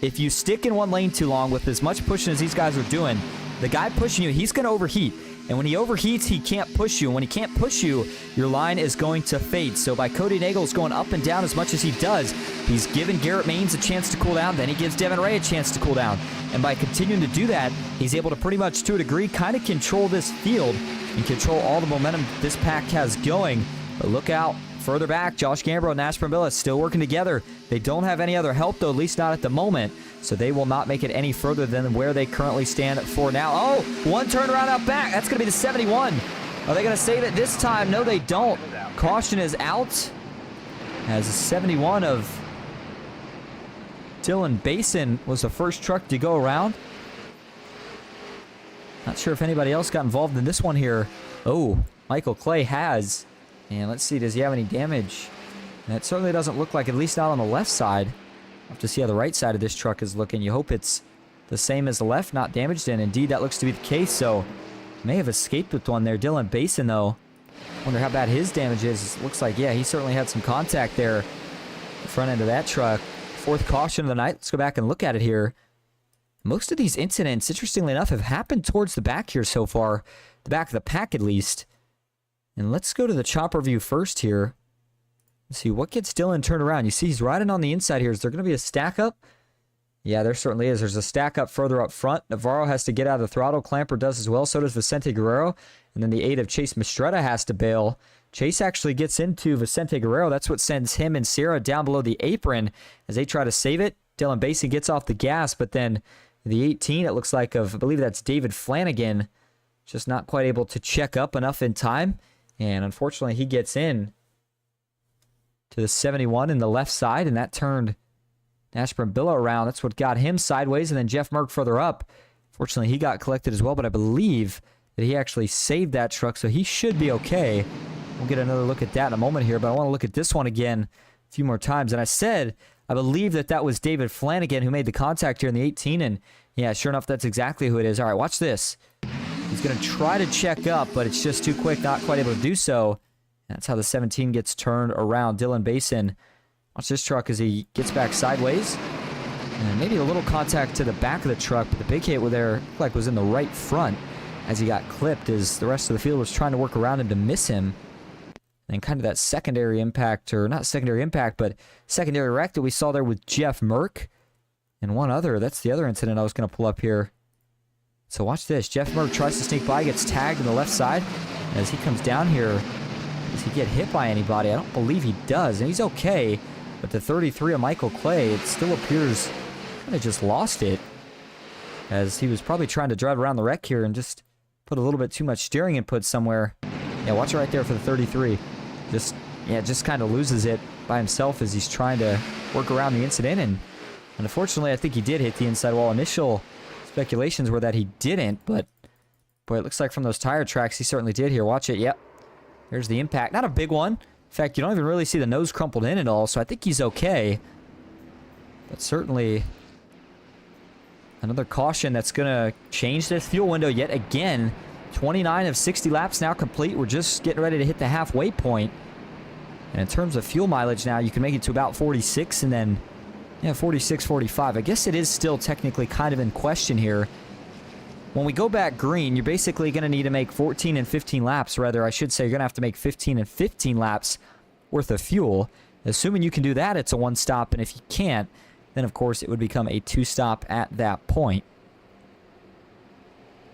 If you stick in one lane too long with as much pushing as these guys are doing, the guy pushing you, he's going to overheat. And when he overheats, he can't push you. And when he can't push you, your line is going to fade. So by Cody Nagels going up and down as much as he does, he's given Garrett Maines a chance to cool down. Then he gives Devin Ray a chance to cool down. And by continuing to do that, he's able to pretty much, to a degree, kind of control this field and control all the momentum this pack has going. But look out. Further back, Josh Gambrone and Nash Brambilla still working together. They don't have any other help, though, at least not at the moment. So they will not make it any further than where they currently stand for now. Oh, one turnaround out back. That's going to be the 71. Are they going to save it this time? No, they don't. Caution is out. As the 71 of Dylan Basin was the first truck to go around. Not sure if anybody else got involved in this one here. Oh, Michael Clay has. And let's see, does he have any damage? And it certainly doesn't look like, at least not on the left side. We'll have to see how the right side of this truck is looking. You hope it's the same as the left, not damaged. And indeed, that looks to be the case. So, may have escaped with one there. Dylan Basin, though. Wonder how bad his damage is. It looks like, yeah, he certainly had some contact there. The front end of that truck. Fourth caution of the night. Let's go back and look at it here. Most of these incidents, interestingly enough, have happened towards the back here so far. The back of the pack, at least. And let's go to the chopper view first here. Let's see what gets Dylan turned around. You see he's riding on the inside here. Is there going to be a stack up? Yeah, there certainly is. There's a stack up further up front. Navarro has to get out of the throttle. Clamper does as well. So does Vicente Guerrero. And then the 8 of Chase Mistretta has to bail. Chase actually gets into Vicente Guerrero. That's what sends him and Sierra down below the apron as they try to save it. Dylan Basin gets off the gas, but then the 18, it looks like, of, I believe that's David Flanagan, just not quite able to check up enough in time. And unfortunately, he gets in to the 71 in the left side, and that turned Nash Brambilla around. That's what got him sideways, and then Jeff Merck further up. Fortunately, he got collected as well, but I believe that he actually saved that truck, so he should be okay. We'll get another look at that in a moment here, but I want to look at this one again a few more times. And I said, I believe that was David Flanagan who made the contact here in the 18, and yeah, sure enough, that's exactly who it is. All right, watch this. He's going to try to check up, but it's just too quick, not quite able to do so. That's how the 17 gets turned around. Dylan Basin, watch this truck as he gets back sideways. And maybe a little contact to the back of the truck, but the big hit looked like was in the right front as he got clipped as the rest of the field was trying to work around him to miss him. And kind of that secondary impact, or not secondary impact, but secondary wreck that we saw there with Jeff Merck. And one other, that's the other incident I was going to pull up here. So watch this. Jeff Merck tries to sneak by, gets tagged on the left side. As he comes down here, does he get hit by anybody? I don't believe he does, and he's okay. But the 33 of Michael Clay, it still appears kind of just lost it. As he was probably trying to drive around the wreck here and just put a little bit too much steering input somewhere. Yeah, watch it right there for the 33. Just kind of loses it by himself as he's trying to work around the incident. And unfortunately, I think he did hit the inside wall. Initial speculations were that he didn't, but boy, it looks like from those tire tracks he certainly did here. Watch it. Yep. There's the impact. Not a big one. In fact, you don't even really see the nose crumpled in at all, so I think he's okay. But certainly another caution that's going to change this fuel window yet again. 29 of 60 laps now complete. We're just getting ready to hit the halfway point. And in terms of fuel mileage now, you can make it to about 46 and then, yeah, 46, 45. I guess it is still technically kind of in question here. When we go back green, you're basically going to need to make 14 and 15 laps. Rather, I should say you're going to have to make 15 and 15 laps worth of fuel. Assuming you can do that, it's a one stop. And if you can't, then of course it would become a two stop at that point.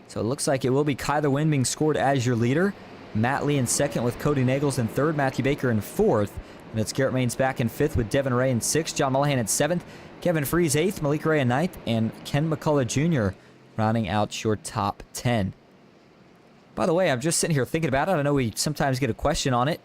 So it looks like it will be Kyler Wynn being scored as your leader. Matt Lee in second with Cody Nagels in third. Matthew Baker in fourth. And it's Garrett Maines back in fifth with Devin Ray in sixth. John Mullahan in seventh. Kevin Freeze eighth. Malik Ray in ninth. And Ken McCullough Jr. rounding out your top 10. By the way, I'm just sitting here thinking about it. I know we sometimes get a question on it.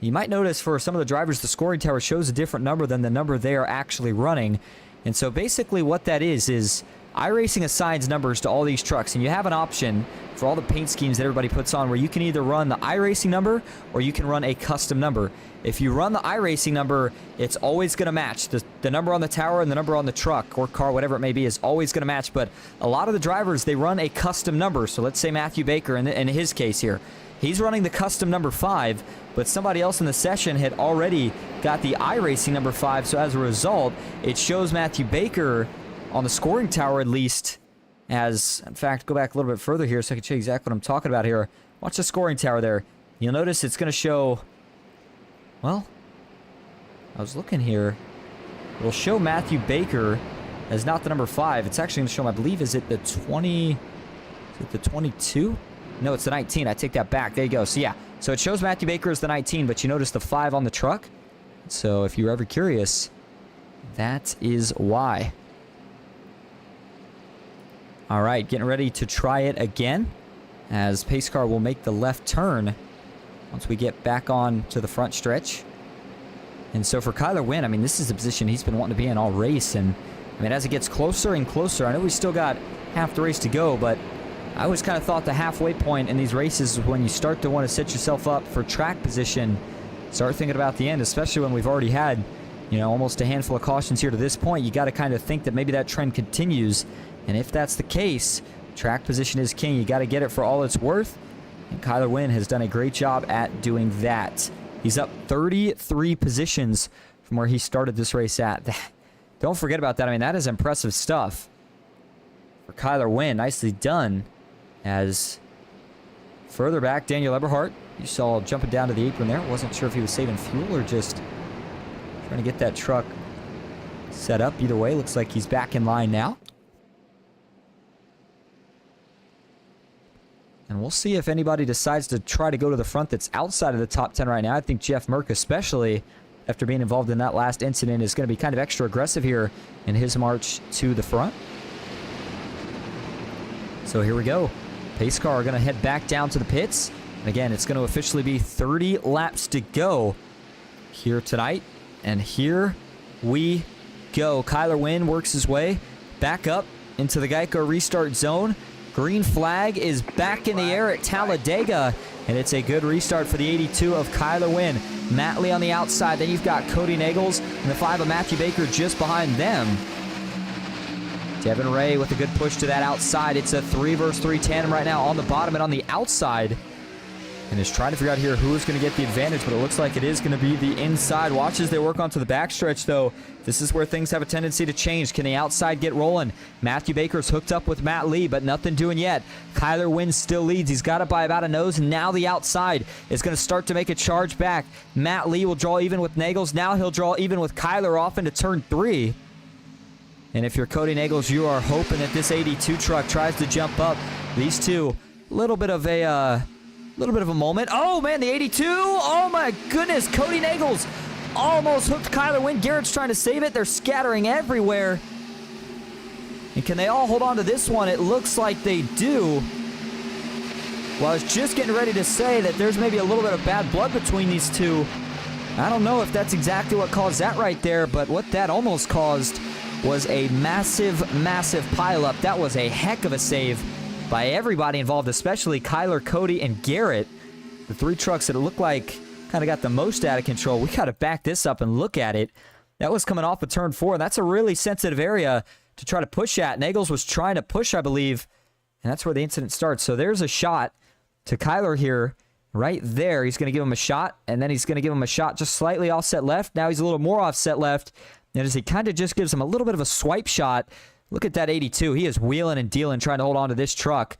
You might notice for some of the drivers, the scoring tower shows a different number than the number they are actually running. And so basically what that is iRacing assigns numbers to all these trucks, and you have an option for all the paint schemes that everybody puts on where you can either run the iRacing number or you can run a custom number. If you run the iRacing number, it's always going to match. The number on the tower and the number on the truck or car, whatever it may be, is always going to match. But a lot of the drivers, they run a custom number. So let's say Matthew Baker, in his case here, he's running the custom number 5, but somebody else in the session had already got the iRacing number 5. So as a result, it shows Matthew Baker on the scoring tower at least as, in fact, go back a little bit further here so I can show you exactly what I'm talking about here. Watch the scoring tower there. You'll notice it's going to show, well, I was looking here. It'll show Matthew Baker as not the number 5. It's actually going to show him, I believe, is it the 20, is it the 22? No, it's the 19. I take that back. There you go. So, yeah. So, it shows Matthew Baker as the 19, but you notice the 5 on the truck. So, if you're ever curious, that is why. All right, getting ready to try it again as pace car will make the left turn once we get back on to the front stretch. And so for Kyler Wynn, I mean, this is the position he's been wanting to be in all race. And, I mean, as it gets closer and closer, I know we still got half the race to go, but I always kind of thought the halfway point in these races is when you start to want to set yourself up for track position, start thinking about the end, especially when we've already had, you know, almost a handful of cautions here to this point. You got to kind of think that maybe that trend continues. And if that's the case, track position is king. You got to get it for all it's worth. And Kyler Wynn has done a great job at doing that. He's up 33 positions from where he started this race at. Don't forget about that. I mean, that is impressive stuff for Kyler Wynn. Nicely done. As further back, Daniel Eberhardt, you saw jumping down to the apron there. Wasn't sure if he was saving fuel or just trying to get that truck set up. Either way, looks like he's back in line now. And we'll see if anybody decides to try to go to the front that's outside of the top 10 right now. I think Jeff Merck, especially after being involved in that last incident, is going to be kind of extra aggressive here in his march to the front. So here we go. Pace car are going to head back down to the pits. And again, it's going to officially be 30 laps to go here tonight. And here we go. Kyler Wynn works his way back up into the Geico restart zone. Green flag is back in the air at Talladega, and it's a good restart for the 82 of Kyler Wynn. Matt Lee on the outside, then you've got Cody Nagels and the 5 of Matthew Baker just behind them. Devin Ray with a good push to that outside. It's a 3 versus 3 tandem right now on the bottom and on the outside. And is trying to figure out here who is going to get the advantage, but it looks like it is going to be the inside. Watch as they work onto the backstretch, though. This is where things have a tendency to change. Can the outside get rolling? Matthew Baker's hooked up with Matt Lee, but nothing doing yet. Kyler Wynn still leads. He's got it by about a nose, and now the outside is going to start to make a charge back. Matt Lee will draw even with Nagels. Now he'll draw even with Kyler off into turn 3. And if you're Cody Nagels, you are hoping that this 82 truck tries to jump up. These two, a little bit of a moment. Oh, man, the 82. Oh, my goodness. Cody Nagels almost hooked Kyler Wynn. Garrett's trying to save it. They're scattering everywhere. And can they all hold on to this one? It looks like they do. Well, I was just getting ready to say that there's maybe a little bit of bad blood between these two. I don't know if that's exactly what caused that right there, but what that almost caused was a massive, massive pileup. That was a heck of a save by everybody involved, especially Kyler, Cody, and Garrett. The 3 trucks that it looked like kind of got the most out of control. We got to back this up and look at it. That was coming off of turn 4. That's a really sensitive area to try to push at. Nagels was trying to push, I believe, and that's where the incident starts. So there's a shot to Kyler here. Right there, he's going to give him a shot, and then he's going to give him a shot just slightly offset left. Now he's a little more offset left, and as he kind of just gives him a little bit of a swipe shot, look at that 82. He is wheeling and dealing, trying to hold on to this truck.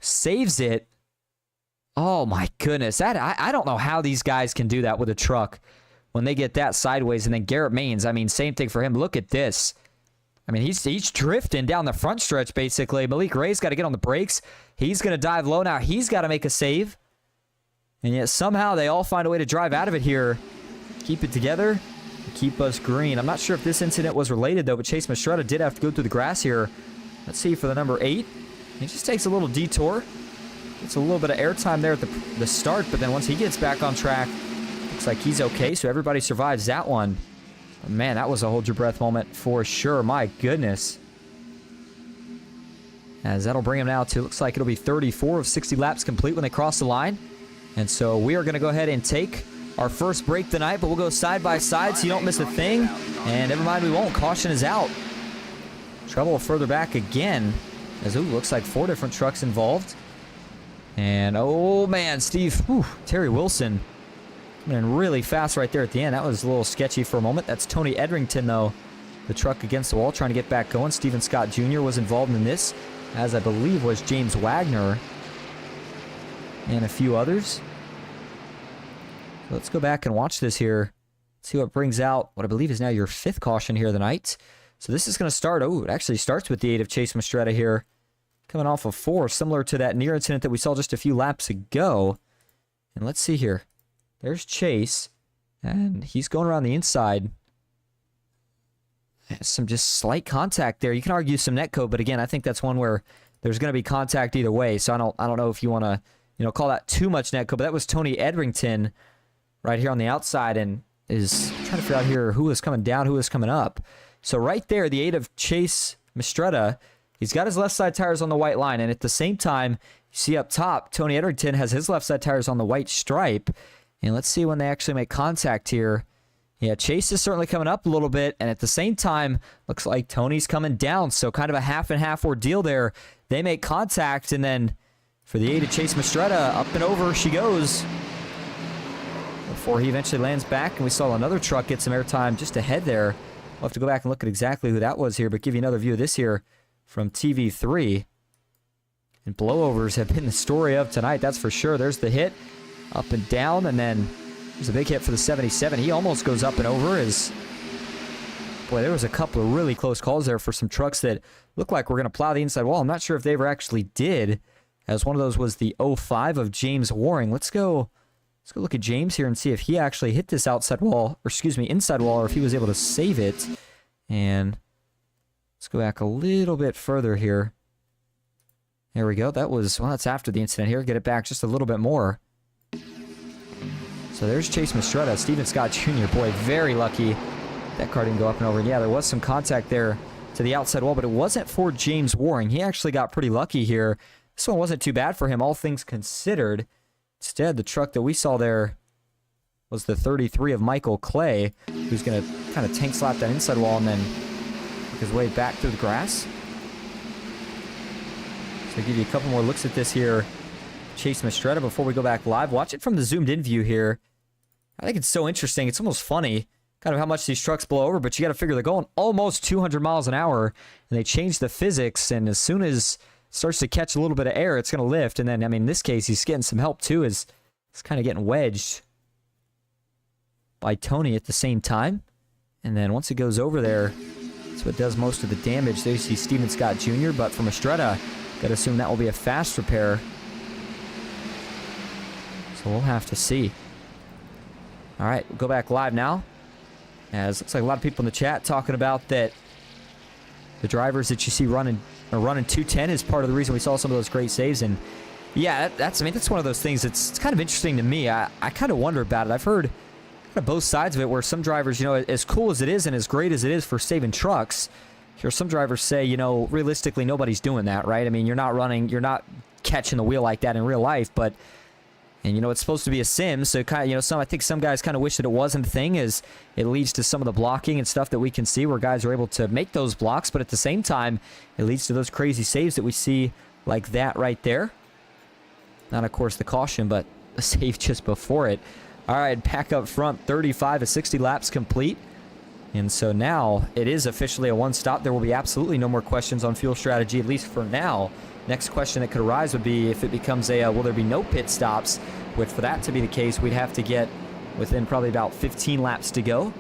Saves it. Oh, my goodness. I don't know how these guys can do that with a truck when they get that sideways. And then Garrett Maines, I mean, same thing for him. Look at this. I mean, he's drifting down the front stretch, basically. Malik Ray's got to get on the brakes. He's going to dive low now. He's got to make a save. And yet somehow they all find a way to drive out of it here. Keep it together. Keep us green. I'm not sure if this incident was related, though, but Chase Mastretta did have to go through the grass here. Let's see for the number 8. He just takes a little detour. Gets a little bit of airtime there at the start, but then once he gets back on track, looks like he's okay, so everybody survives that one. But man, that was a hold-your-breath moment for sure. My goodness. As that'll bring him now to, looks like it'll be 34 of 60 laps complete when they cross the line. And so we are going to go ahead and take our first break tonight, but we'll go side by side so you don't miss a thing. And never mind, we won't. Caution is out. Trouble further back again. As, ooh, looks like 4 different trucks involved. And, oh, man, Steve, Terry Wilson coming in really fast right there at the end. That was a little sketchy for a moment. That's Tony Edrington, though. The truck against the wall trying to get back going. Steven Scott Jr. was involved in this, as I believe was James Wagner and a few others. Let's go back and watch this here. See what brings out what I believe is now your 5th caution here of the night. So this is going to start. Oh, it actually starts with the 8 of Chase Mastretta here. Coming off of 4, similar to that near incident that we saw just a few laps ago. And let's see here. There's Chase. And he's going around the inside. Some just slight contact there. You can argue some netcode, but again, I think that's one where there's going to be contact either way. So I don't know if you want to, call that too much netcode. But that was Tony Edrington right here on the outside, and is trying to figure out here who is coming down, who is coming up. So right there, the 8 of Chase Mastretta, he's got his left side tires on the white line, and at the same time, you see up top, Tony Edrington has his left side tires on the white stripe. And let's see when they actually make contact here. Yeah, Chase is certainly coming up a little bit, and at the same time, looks like Tony's coming down, so kind of a half and half ordeal there. They make contact, and then for the 8 of Chase Mastretta, up and over she goes before he eventually lands back, and we saw another truck get some airtime just ahead there. We'll have to go back and look at exactly who that was here, but give you another view of this here from TV3. And blowovers have been the story of tonight, that's for sure. There's the hit, up and down, and then there's a big hit for the 77. He almost goes up and over. Boy, there was a couple of really close calls there for some trucks that looked like we're going to plow the inside wall. I'm not sure if they ever actually did, as one of those was the 05 of James Waring. Let's go look at James here and see if he actually hit this outside wall, or excuse me, inside wall, or if he was able to save it. And let's go back a little bit further here. There we go. That's after the incident here. Get it back just a little bit more. So there's Chase Mastretta. Steven Scott Jr., boy, very lucky that car didn't go up and over. And yeah, there was some contact there to the outside wall, but it wasn't for James Waring. He actually got pretty lucky here. This one wasn't too bad for him, all things considered. Instead, the truck that we saw there was the 33 of Michael Clay, who's going to kind of tank slap that inside wall and then work his way back through the grass. So I'll give you a couple more looks at this here. Chase Mastretta before we go back live. Watch it from the zoomed-in view here. I think it's so interesting. It's almost funny kind of how much these trucks blow over, but you got to figure they're going almost 200 miles an hour, and they change the physics, and as soon as starts to catch a little bit of air, it's going to lift. And then, I mean, in this case, he's getting some help too, as it's kind of getting wedged by Tony at the same time. And then once it goes over there, that's what does most of the damage. There you see Steven Scott Jr., but for Mastretta, got to assume that will be a fast repair. So we'll have to see. All right, we'll go back live now. As looks like a lot of people in the chat talking about that the drivers that you see running 210 is part of the reason we saw some of those great saves. And yeah, that's one of those things that's kind of interesting to me. I kind of wonder about it. I've heard kind of both sides of it, where some drivers, as cool as it is and as great as it is for saving trucks, here some drivers say, realistically nobody's doing that, right? I mean, you're not catching the wheel like that in real life, but it's supposed to be a sim, so kind of, I think some guys kind of wish that it wasn't a thing, as it leads to some of the blocking and stuff that we can see where guys are able to make those blocks, but at the same time, it leads to those crazy saves that we see like that right there. Not, of course, the caution, but a save just before it. All right, back up front, 35 to 60 laps complete. And so now it is officially a one-stop. There will be absolutely no more questions on fuel strategy, at least for now. Next question that could arise would be if it becomes a, will there be no pit stops? Which, for that to be the case, we'd have to get within probably about 15 laps to go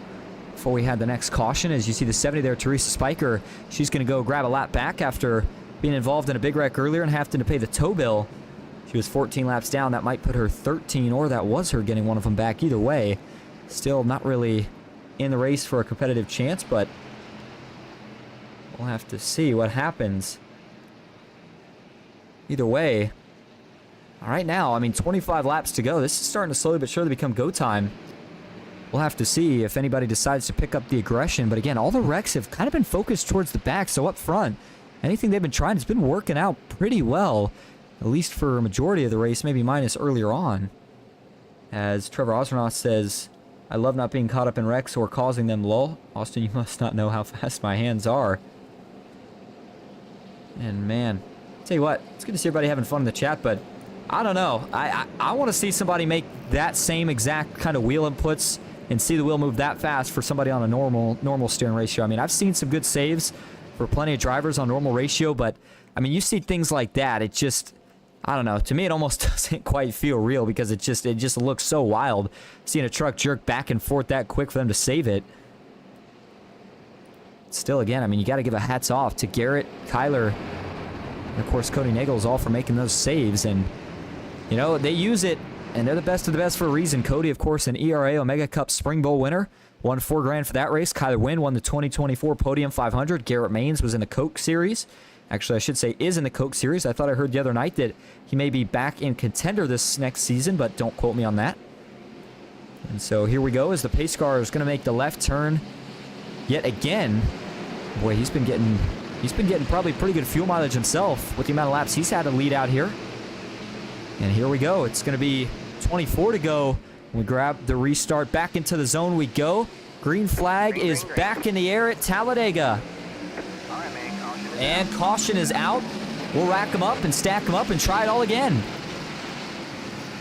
before we had the next caution. As you see the 70 there, Teresa Spiker, she's going to go grab a lap back after being involved in a big wreck earlier and having to pay the tow bill. She was 14 laps down. That might put her 13, or that was her getting one of them back. Either way, still not really in the race for a competitive chance, but we'll have to see what happens. Either way, all right now, I mean, 25 laps to go. This is starting to slowly but surely become go time. We'll have to see if anybody decides to pick up the aggression. But again, all the wrecks have kind of been focused towards the back. So up front, anything they've been trying has been working out pretty well, at least for a majority of the race, maybe minus earlier on. As Trevor Osronoff says, I love not being caught up in wrecks or causing them. Lol. Austin, you must not know how fast my hands are. And man, tell you what, it's good to see everybody having fun in the chat, but I don't know. I want to see somebody make that same exact kind of wheel inputs and see the wheel move that fast for somebody on a normal steering ratio. I mean, I've seen some good saves for plenty of drivers on normal ratio, but I mean, you see things like that, it just, I don't know. To me, it almost doesn't quite feel real because it just looks so wild. Seeing a truck jerk back and forth that quick for them to save it. Still, again, I mean, you got to give a hats off to Garrett, Kyler, and of course Cody Nagels, all for making those saves. And you know, they use it, and they're the best of the best for a reason. Cody, of course, an ERA Omega Cup Spring Bowl winner, won $4 grand for that race. Kyler Wynn won the 2024 Podium 500. Garrett Maines was in the Coke Series. Actually, I should say is in the Coke Series. I thought I heard the other night that he may be back in contender this next season, but don't quote me on that. And so here we go as the pace car is going to make the left turn yet again. Boy, he's been getting probably pretty good fuel mileage himself with the amount of laps he's had to lead out here. And here we go. It's going to be 24 to go. We grab the restart. Back into the zone we go. Green flag is back in the air at Talladega. And caution is out. We'll rack them up and stack them up and try it all again.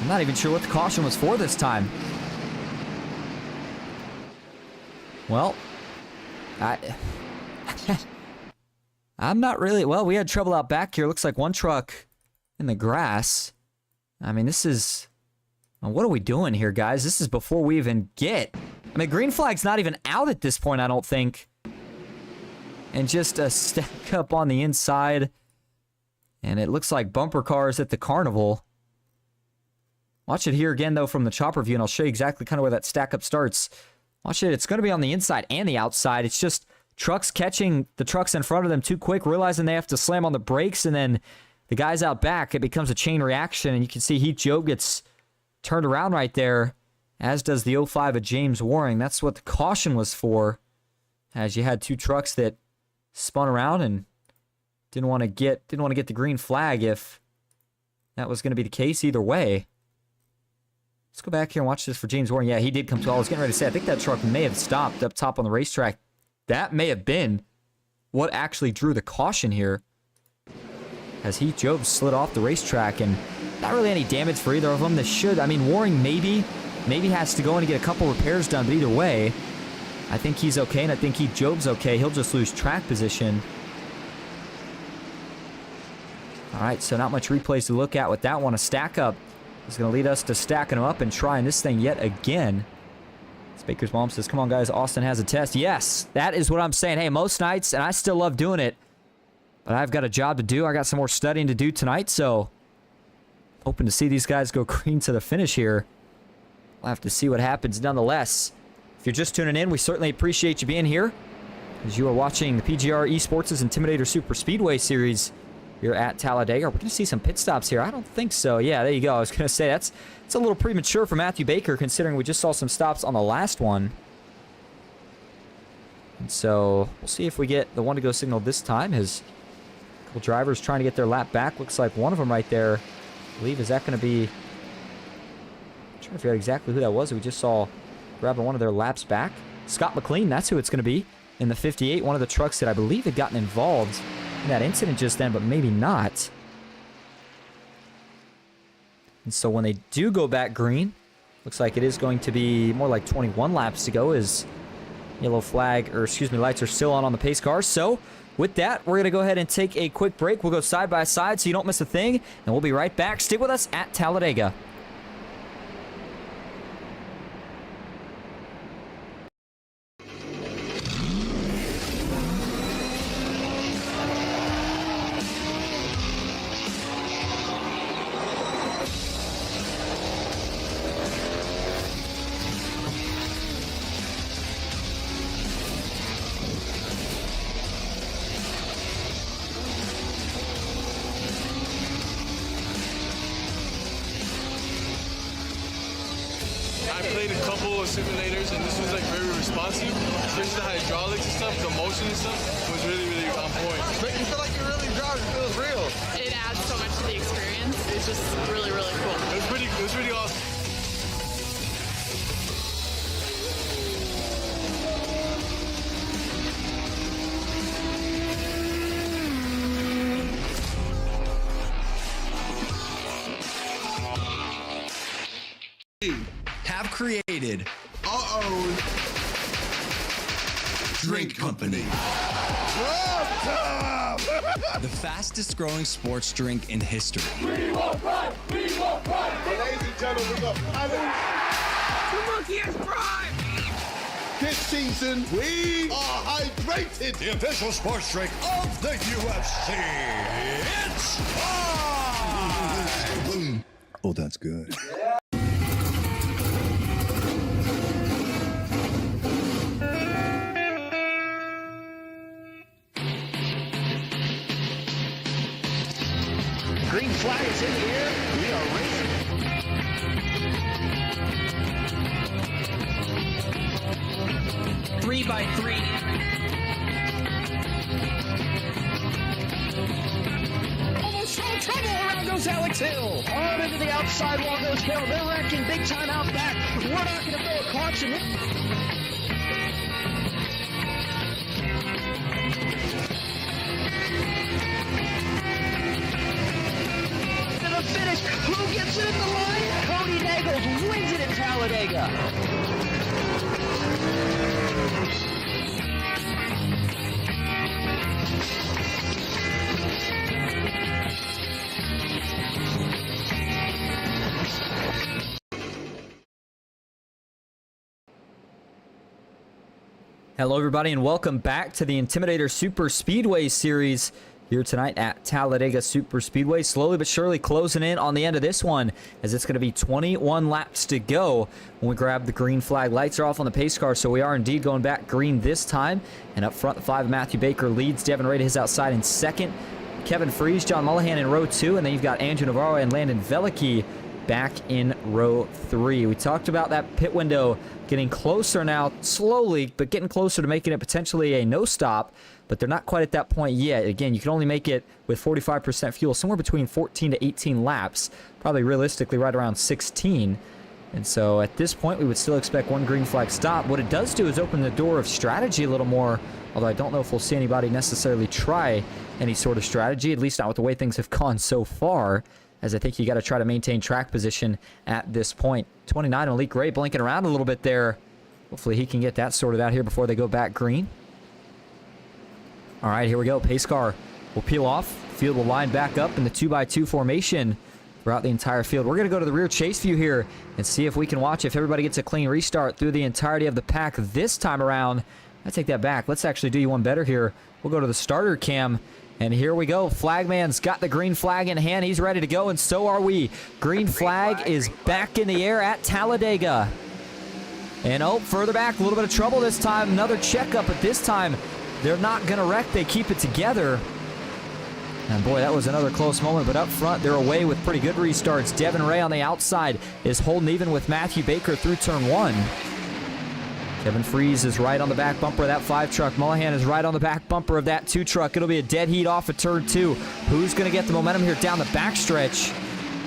I'm not even sure what the caution was for this time. Well, I'm not really... Well, we had trouble out back here. Looks like one truck in the grass. I mean, this is... What are we doing here, guys? This is before we even get... I mean, green flag's not even out at this point, I don't think. And just a stack up on the inside. And it looks like bumper cars at the carnival. Watch it here again, though, from the chopper view, and I'll show you exactly kind of where that stack up starts. Watch it. It's going to be on the inside and the outside. It's just trucks catching the trucks in front of them too quick, realizing they have to slam on the brakes, and then the guys out back, it becomes a chain reaction, and you can see Heath Job gets turned around right there, as does the 05 of James Waring. That's what the caution was for, as you had two trucks that spun around and didn't want to get the green flag if that was going to be the case either way. Let's go back here and watch this for James Waring. Yeah, he did come to. I was getting ready to say, I think that truck may have stopped up top on the racetrack. That may have been what actually drew the caution here, as Heath Job slid off the racetrack, and not really any damage for either of them. This should, I mean, Waring maybe has to go in and get a couple repairs done, but either way, I think he's okay, and I think Heath Job's okay. He'll just lose track position. All right, so not much replays to look at with that one. A stack up is going to lead us to stacking them up and trying this thing yet again. Baker's mom says, come on, guys, Austin has a test. Yes, that is what I'm saying. Hey, most nights, and I still love doing it, but I've got a job to do. I got some more studying to do tonight, so hoping to see these guys go green to the finish here. We'll have to see what happens nonetheless. If you're just tuning in, we certainly appreciate you being here, as you are watching the PGR eSports' Intimidator Superspeedway Series here at Talladega. We're going to see some pit stops here. I don't think so. Yeah, there you go. I was going to say, it's a little premature for Matthew Baker, considering we just saw some stops on the last one. And so we'll see if we get the one to go signal this time. His couple drivers trying to get their lap back. Looks like one of them right there, I believe, is that going to be... I'm trying to figure out exactly who that was. We just saw grabbing one of their laps back. Scott McLean, that's who it's going to be. In the 58, one of the trucks that I believe had gotten involved in that incident just then, but maybe not. And so when they do go back green, looks like it is going to be more like 21 laps to go as yellow flag, or excuse me, lights are still on the pace car. So with that, we're going to go ahead and take a quick break. We'll go side by side so you don't miss a thing, and we'll be right back. Stick with us at Talladega. I played a couple of simulators and this was like very responsive, especially the hydraulics and stuff, the motion and stuff was really, really on point. Make you feel like you're really driving, it feels real. It adds so much to the experience. It's just really, really cool. It was pretty awesome. Have created our own drink company. The fastest growing sports drink in history. We will run! We will run! Ladies and gentlemen, we got the monkey is prime! This season, we are hydrated! The official sports drink of the UFC. It's on! Oh, that's good. Green flag is in the air. We are racing. Three by three. Almost no trouble. Around goes Alex Hill. On into the outside wall goes Hill. They're wrecking big time out back. We're not going to throw a caution. Finish. Who gets it in the line? Cody Nagels wins it in Talladega. Hello, everybody, and welcome back to the Intimidator Superspeedway Series here tonight at Talladega Superspeedway. Slowly but surely closing in on the end of this one, as it's going to be 21 laps to go when we grab the green flag. Lights are off on the pace car, so we are indeed going back green this time. And up front, the 5, Matthew Baker leads. Devin Ray to his outside in second. Kevin Fries, John Mullahan in row 2, and then you've got Andrew Navarro and Landon Velicki back in row 3. We talked about that pit window getting closer now, slowly, but getting closer to making it potentially a no stop, but they're not quite at that point yet. Again, you can only make it with 45% fuel, somewhere between 14 to 18 laps, probably realistically right around 16. And so at this point, we would still expect one green flag stop. What it does do is open the door of strategy a little more, although I don't know if we'll see anybody necessarily try any sort of strategy, at least not with the way things have gone so far, as I think you got to try to maintain track position at this point. 29, Malik Gray blinking around a little bit there. Hopefully he can get that sorted out here before they go back green. All right, here we go. Pace car will peel off. Field will line back up in the 2x2 formation throughout the entire field. We're going to go to the rear chase view here and see if we can watch if everybody gets a clean restart through the entirety of the pack this time around. I take that back. Let's actually do you one better here. We'll go to the starter cam. And here we go. Flagman's got the green flag in hand. He's ready to go, and so are we. Green flag is back in the air at Talladega. And oh, further back, a little bit of trouble this time. Another checkup, but this time they're not going to wreck. They keep it together. And boy, that was another close moment, but up front, they're away with pretty good restarts. Devin Ray on the outside is holding even with Matthew Baker through turn 1. Kevin Fries is right on the back bumper of that 5 truck. Mullahan is right on the back bumper of that 2 truck. It'll be a dead heat off of turn 2. Who's going to get the momentum here down the backstretch?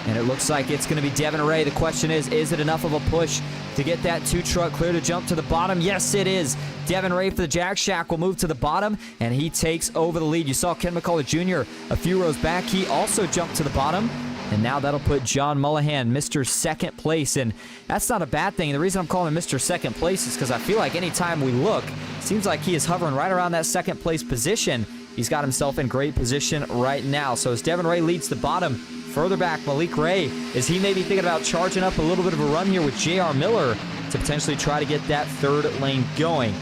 And it looks like it's going to be Devin Ray. The question is it enough of a push to get that 2 truck clear to jump to the bottom? Yes, it is. Devin Ray for the Jack Shack will move to the bottom, and he takes over the lead. You saw Ken McCullough Jr. a few rows back. He also jumped to the bottom. And now that'll put John Mullihan, Mr. Second Place. And that's not a bad thing. The reason I'm calling him Mr. Second Place is because I feel like anytime we look, it seems like he is hovering right around that second place position. He's got himself in great position right now. So as Devin Ray leads the bottom, further back, Malik Ray, is he maybe thinking about charging up a little bit of a run here with J.R. Miller to potentially try to get that third lane going.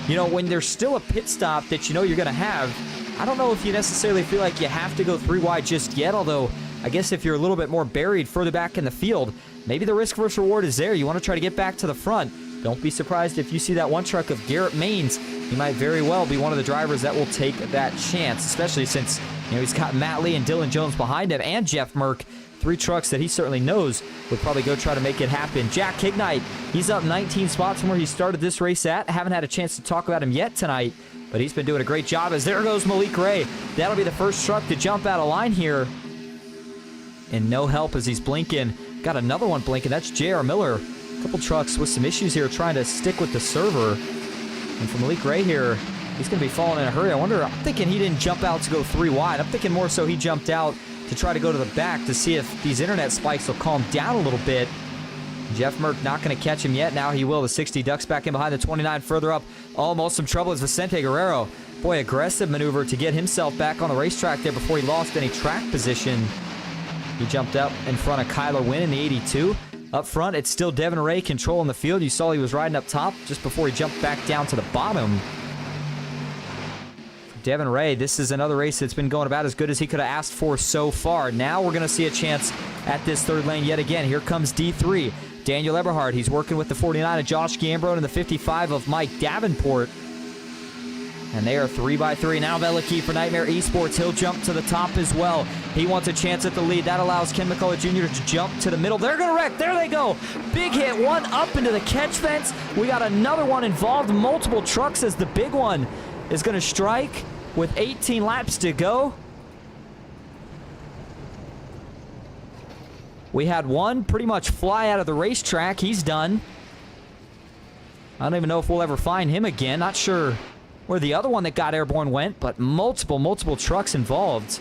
You know, when there's still a pit stop that you know you're going to have, I don't know if you necessarily feel like you have to go 3 wide just yet, although I guess if you're a little bit more buried further back in the field, maybe the risk versus reward is there. You want to try to get back to the front. Don't be surprised if you see that one truck of Garrett Maines. He might very well be one of the drivers that will take that chance, especially since he's got Matt Lee and Dylan Jones behind him and Jeff Merck. 3 trucks that he certainly knows would probably go try to make it happen. Jack Hignite, he's up 19 spots from where he started this race at. Haven't had a chance to talk about him yet tonight, but he's been doing a great job as there goes Malik Ray. That'll be the first truck to jump out of line here. And no help as he's blinking. Got another one blinking. That's J.R. Miller. A couple trucks with some issues here trying to stick with the server. And for Malik Ray here, he's going to be falling in a hurry. I'm thinking he didn't jump out to go 3 wide. I'm thinking more so he jumped out to try to go to the back to see if these internet spikes will calm down a little bit. Jeff Merck not going to catch him yet. Now he will. The 60 ducks back in behind the 29 further up. Almost some trouble is Vicente Guerrero. Boy, aggressive maneuver to get himself back on the racetrack there before he lost any track position. He jumped up in front of Kyler Wynn in the 82. Up front, it's still Devin Ray controlling the field. You saw he was riding up top just before he jumped back down to the bottom. Devin Ray, this is another race that's been going about as good as he could have asked for so far. Now we're going to see a chance at this third lane yet again. Here comes D3. Daniel Eberhard, he's working with the 49 of Josh Gambrone and the 55 of Mike Davenport. And they are 3x3. Now Velikey for Nightmare Esports. He'll jump to the top as well. He wants a chance at the lead. That allows Ken McCullough Jr. to jump to the middle. They're going to wreck. There they go. Big hit. One up into the catch fence. We got another one involved. Multiple trucks as the big one is going to strike with 18 laps to go. We had one pretty much fly out of the racetrack. He's done. I don't even know if we'll ever find him again. Not sure where the other one that got airborne went, but multiple trucks involved.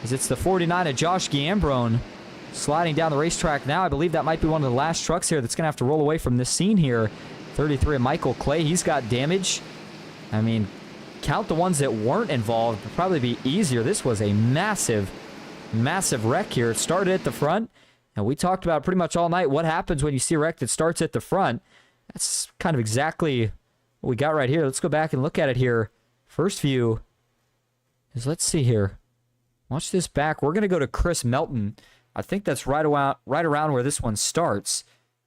As it's the 49 of Josh Gambrone sliding down the racetrack now. I believe that might be one of the last trucks here that's going to have to roll away from this scene here. 33 of Michael Clay. He's got damage. I mean, count the ones that weren't involved. It'd probably be easier. This was a massive wreck here. It started at the front, and we talked about pretty much all night what happens when you see a wreck that starts at the front. That's kind of exactly what we got right here. Let's go back and look at it here. First view is, let's see here. Watch this back. We're going to go to Chris Melton. I think that's right around where this one starts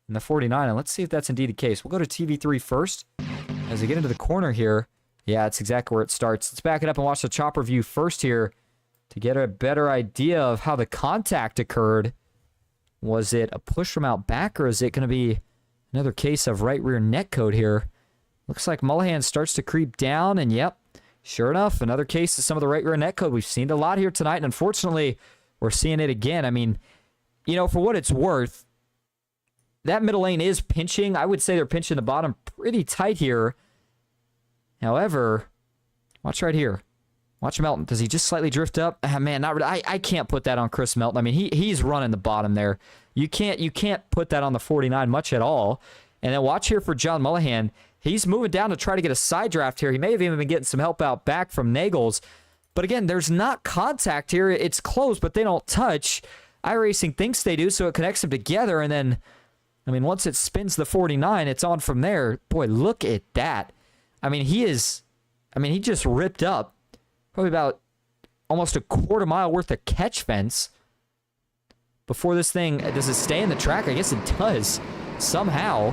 in the 49, and let's see if that's indeed the case. We'll go to TV3 first. As we get into the corner here, yeah, it's exactly where it starts. Let's back it up and watch the chopper view first here to get a better idea of how the contact occurred. Was it a push from out back, or is it going to be another case of right rear neck code here? Looks like Mullihan starts to creep down, and yep, sure enough, another case of some of the right rear neck code. We've seen it a lot here tonight, and unfortunately, we're seeing it again. I mean, you know, for what it's worth, that middle lane is pinching. I would say they're pinching the bottom pretty tight here. However, watch right here. Watch Melton. Does he just slightly drift up? Ah, man, not really. I can't put that on Chris Melton. I mean, he's running the bottom there. You can't put that on the 49 much at all. And then watch here for John Mullihan. He's moving down to try to get a side draft here. He may have even been getting some help out back from Nagels. But again, there's not contact here. It's close, but they don't touch. iRacing thinks they do, so it connects them together. And then, I mean, once it spins the 49, it's on from there. Boy, look at that. I mean, he just ripped up probably about almost a quarter mile worth of catch fence before this thing. Does it stay in the track? I guess it does somehow.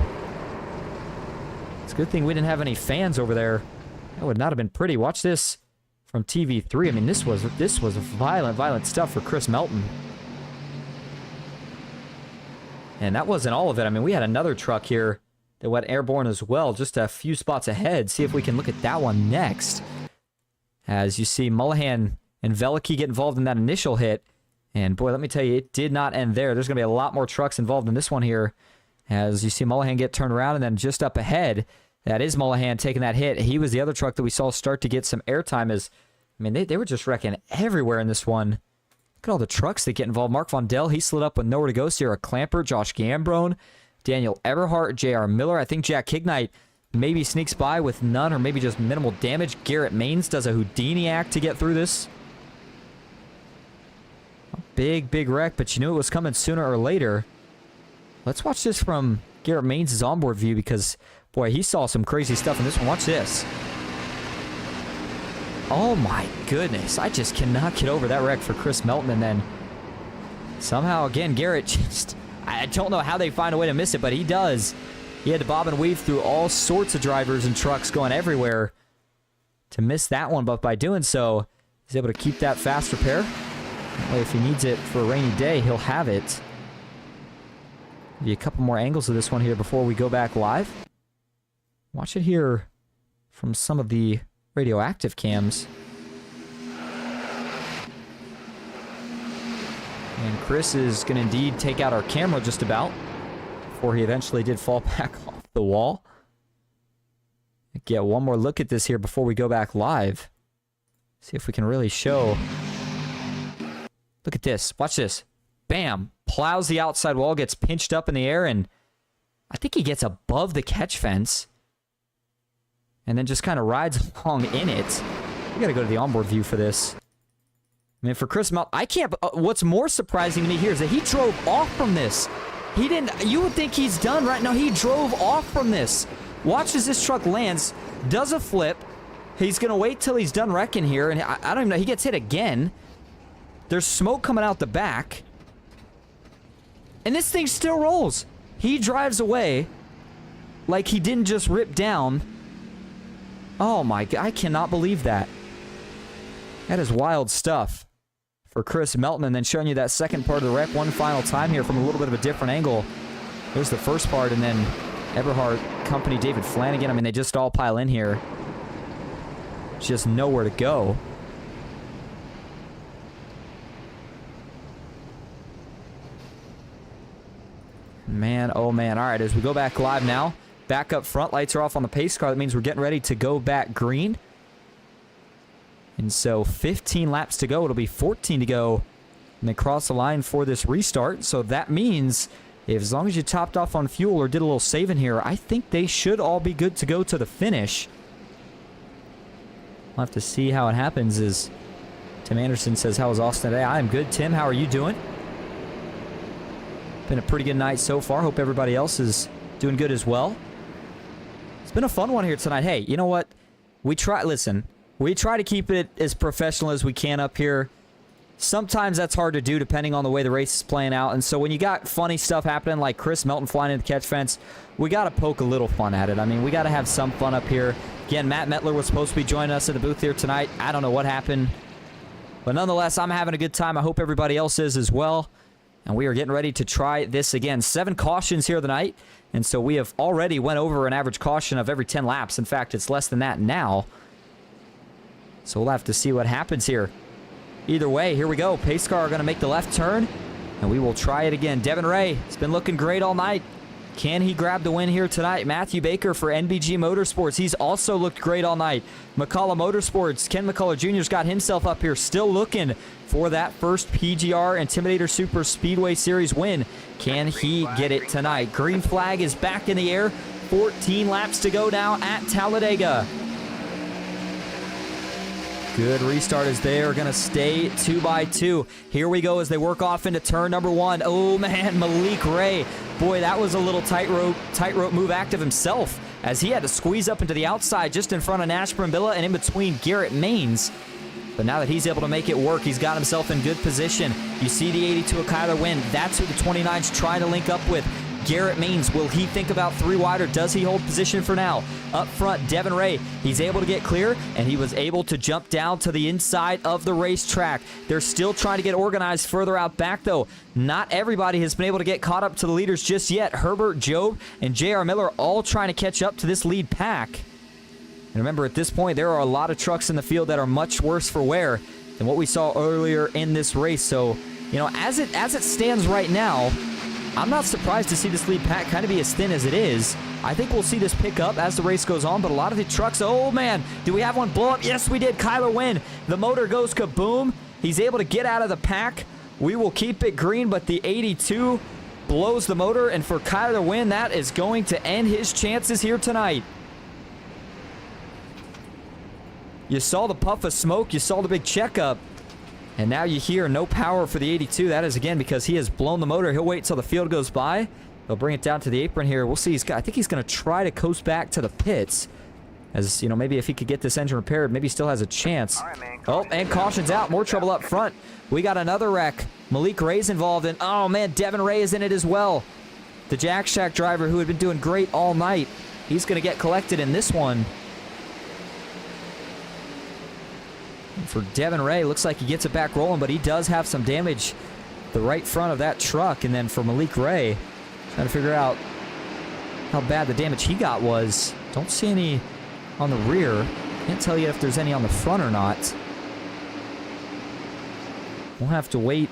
It's a good thing we didn't have any fans over there. That would not have been pretty. Watch this from TV3. I mean, this was violent stuff for Chris Melton. And that wasn't all of it. I mean, we had another truck here that went airborne as well, just a few spots ahead. See if we can look at that one next. As you see Mullihan and Velikey get involved in that initial hit. And boy, let me tell you, it did not end there. There's going to be a lot more trucks involved in this one here. As you see Mullihan get turned around, and then just up ahead, that is Mullihan taking that hit. He was the other truck that we saw start to get some airtime. I mean, they were just wrecking everywhere in this one. Look at all the trucks that get involved. Mark Vondell, he slid up with nowhere to go. Sierra Clamper, Josh Gambrone, Daniel Eberhardt, J.R. Miller. I think Jack Kignite maybe sneaks by with none or maybe just minimal damage. Garrett Maines does a Houdini act to get through this. A big wreck, but you knew it was coming sooner or later. Let's watch this from Garrett Maines' onboard view because, boy, he saw some crazy stuff in this one. Watch this. Oh my goodness, I just cannot get over that wreck for Chris Melton, and then somehow, again, Garrett just, I don't know how they find a way to miss it, but he does. He had to bob and weave through all sorts of drivers and trucks going everywhere to miss that one, but by doing so, he's able to keep that fast repair. That way, if he needs it for a rainy day, he'll have it. Give you a couple more angles of this one here before we go back live. Watch it here from some of the radioactive cams. And Chris is going to indeed take out our camera just about before he eventually did fall back off the wall. Get one more look at this here before we go back live. See if we can really show. Look at this. Watch this. Bam. Plows the outside wall, gets pinched up in the air, and I think he gets above the catch fence. And then just kind of rides along in it. We got to go to the onboard view for this. I mean, for Chris Melt, I can't... what's more surprising to me here is that he drove off from this. He didn't... You would think he's done right now. He drove off from this. Watch as this truck lands, does a flip. He's going to wait till he's done wrecking here, and I don't even know. He gets hit again. There's smoke coming out the back. And this thing still rolls. He drives away like he didn't just rip down. Oh my God, I cannot believe that. That is wild stuff for Chris Melton. And then showing you that second part of the wreck one final time here from a little bit of a different angle. There's the first part, and then Eberhardt, company David Flanagan. I mean, they just all pile in here. Just nowhere to go. Man, oh man. All right, as we go back live now. Back up front, lights are off on the pace car. That means we're getting ready to go back green. And so 15 laps to go. It'll be 14 to go. And they cross the line for this restart. So that means if as long as you topped off on fuel or did a little saving here, I think they should all be good to go to the finish. We'll have to see how it happens. As Tim Anderson says, how was Austin today? I'm good. Tim, how are you doing? Been a pretty good night so far. Hope everybody else is doing good as well. It's been a fun one here tonight. Hey, you know what? We try to keep it as professional as we can up here. Sometimes that's hard to do depending on the way the race is playing out. And so when you got funny stuff happening like Chris Melton flying into the catch fence, we got to poke a little fun at it. I mean, we got to have some fun up here. Again, Matt Mettler was supposed to be joining us in the booth here tonight. I don't know what happened. But nonetheless, I'm having a good time. I hope everybody else is as well. And we are getting ready to try this again. 7 cautions here tonight. And so we have already went over an average caution of every 10 laps. In fact, it's less than that now. So we'll have to see what happens here. Either way, here we go. Pace car are going to make the left turn. And we will try it again. Devin Ray has been looking great all night. Can he grab the win here tonight? Matthew Baker for NBG Motorsports. He's also looked great all night. McCullough Motorsports. Ken McCullough Jr.'s got himself up here still looking for that first PGR Intimidator Superspeedway Series win. Can he get it tonight? Green flag is back in the air. 14 laps to go now at Talladega. Good restart as they are going to stay 2x2. Here we go as they work off into turn number 1. Oh, man, Malik Ray. Boy, that was a little tightrope move act of himself as he had to squeeze up into the outside just in front of Nash Brambilla and in between Garrett Maines. But now that he's able to make it work, he's got himself in good position. You see the 82 of Kyler win. That's who the 29's trying to link up with. Garrett Maines, will he think about 3 wide or does he hold position for now? Up front, Devin Ray, he's able to get clear and he was able to jump down to the inside of the racetrack. They're still trying to get organized further out back though. Not everybody has been able to get caught up to the leaders just yet. Herbert, Job, and J.R. Miller all trying to catch up to this lead pack. And remember, at this point, there are a lot of trucks in the field that are much worse for wear than what we saw earlier in this race. So, you know, as it stands right now, I'm not surprised to see this lead pack kind of be as thin as it is. I think we'll see this pick up as the race goes on, but a lot of the trucks, oh man, do we have one blow up? Yes, we did. Kyler Wynn, the motor goes kaboom. He's able to get out of the pack We will keep it green, but the 82 blows the motor, and for Kyler to win, that is going to end his chances here tonight. You saw the puff of smoke, you saw the big checkup, and now you hear no power for the 82. That is, again, because he has blown the motor. He'll wait till the field goes by. He'll bring it down to the apron here. We'll see. I think he's going to try to coast back to the pits. As, you know, maybe if he could get this engine repaired, maybe he still has a chance. Oh, and caution's out. More trouble up front. We got another wreck. Malik Ray's involved in. Oh, man, Devin Ray is in it as well. The Jack Shack driver who had been doing great all night. He's going to get collected in this one. And for Devin Ray, looks like he gets it back rolling, but he does have some damage. The right front of that truck. And then for Malik Ray, trying to figure out how bad the damage he got was. Don't see any on the rear. Can't tell you if there's any on the front or not. We'll have to wait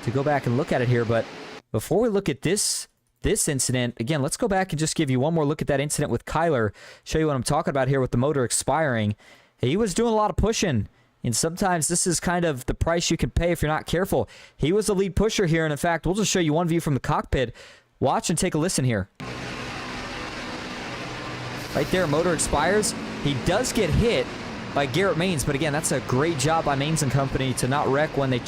to go back and look at it here, but before we look at this incident, again, let's go back and just give you one more look at that incident with Kyler, show you what I'm talking about here with the motor expiring. He was doing a lot of pushing, and sometimes this is kind of the price you can pay if you're not careful. He was the lead pusher here, and in fact, we'll just show you one view from the cockpit. Watch and take a listen here. Right there, motor expires. He does get hit by Garrett Maines, but again, that's a great job by Maines and company to not wreck when they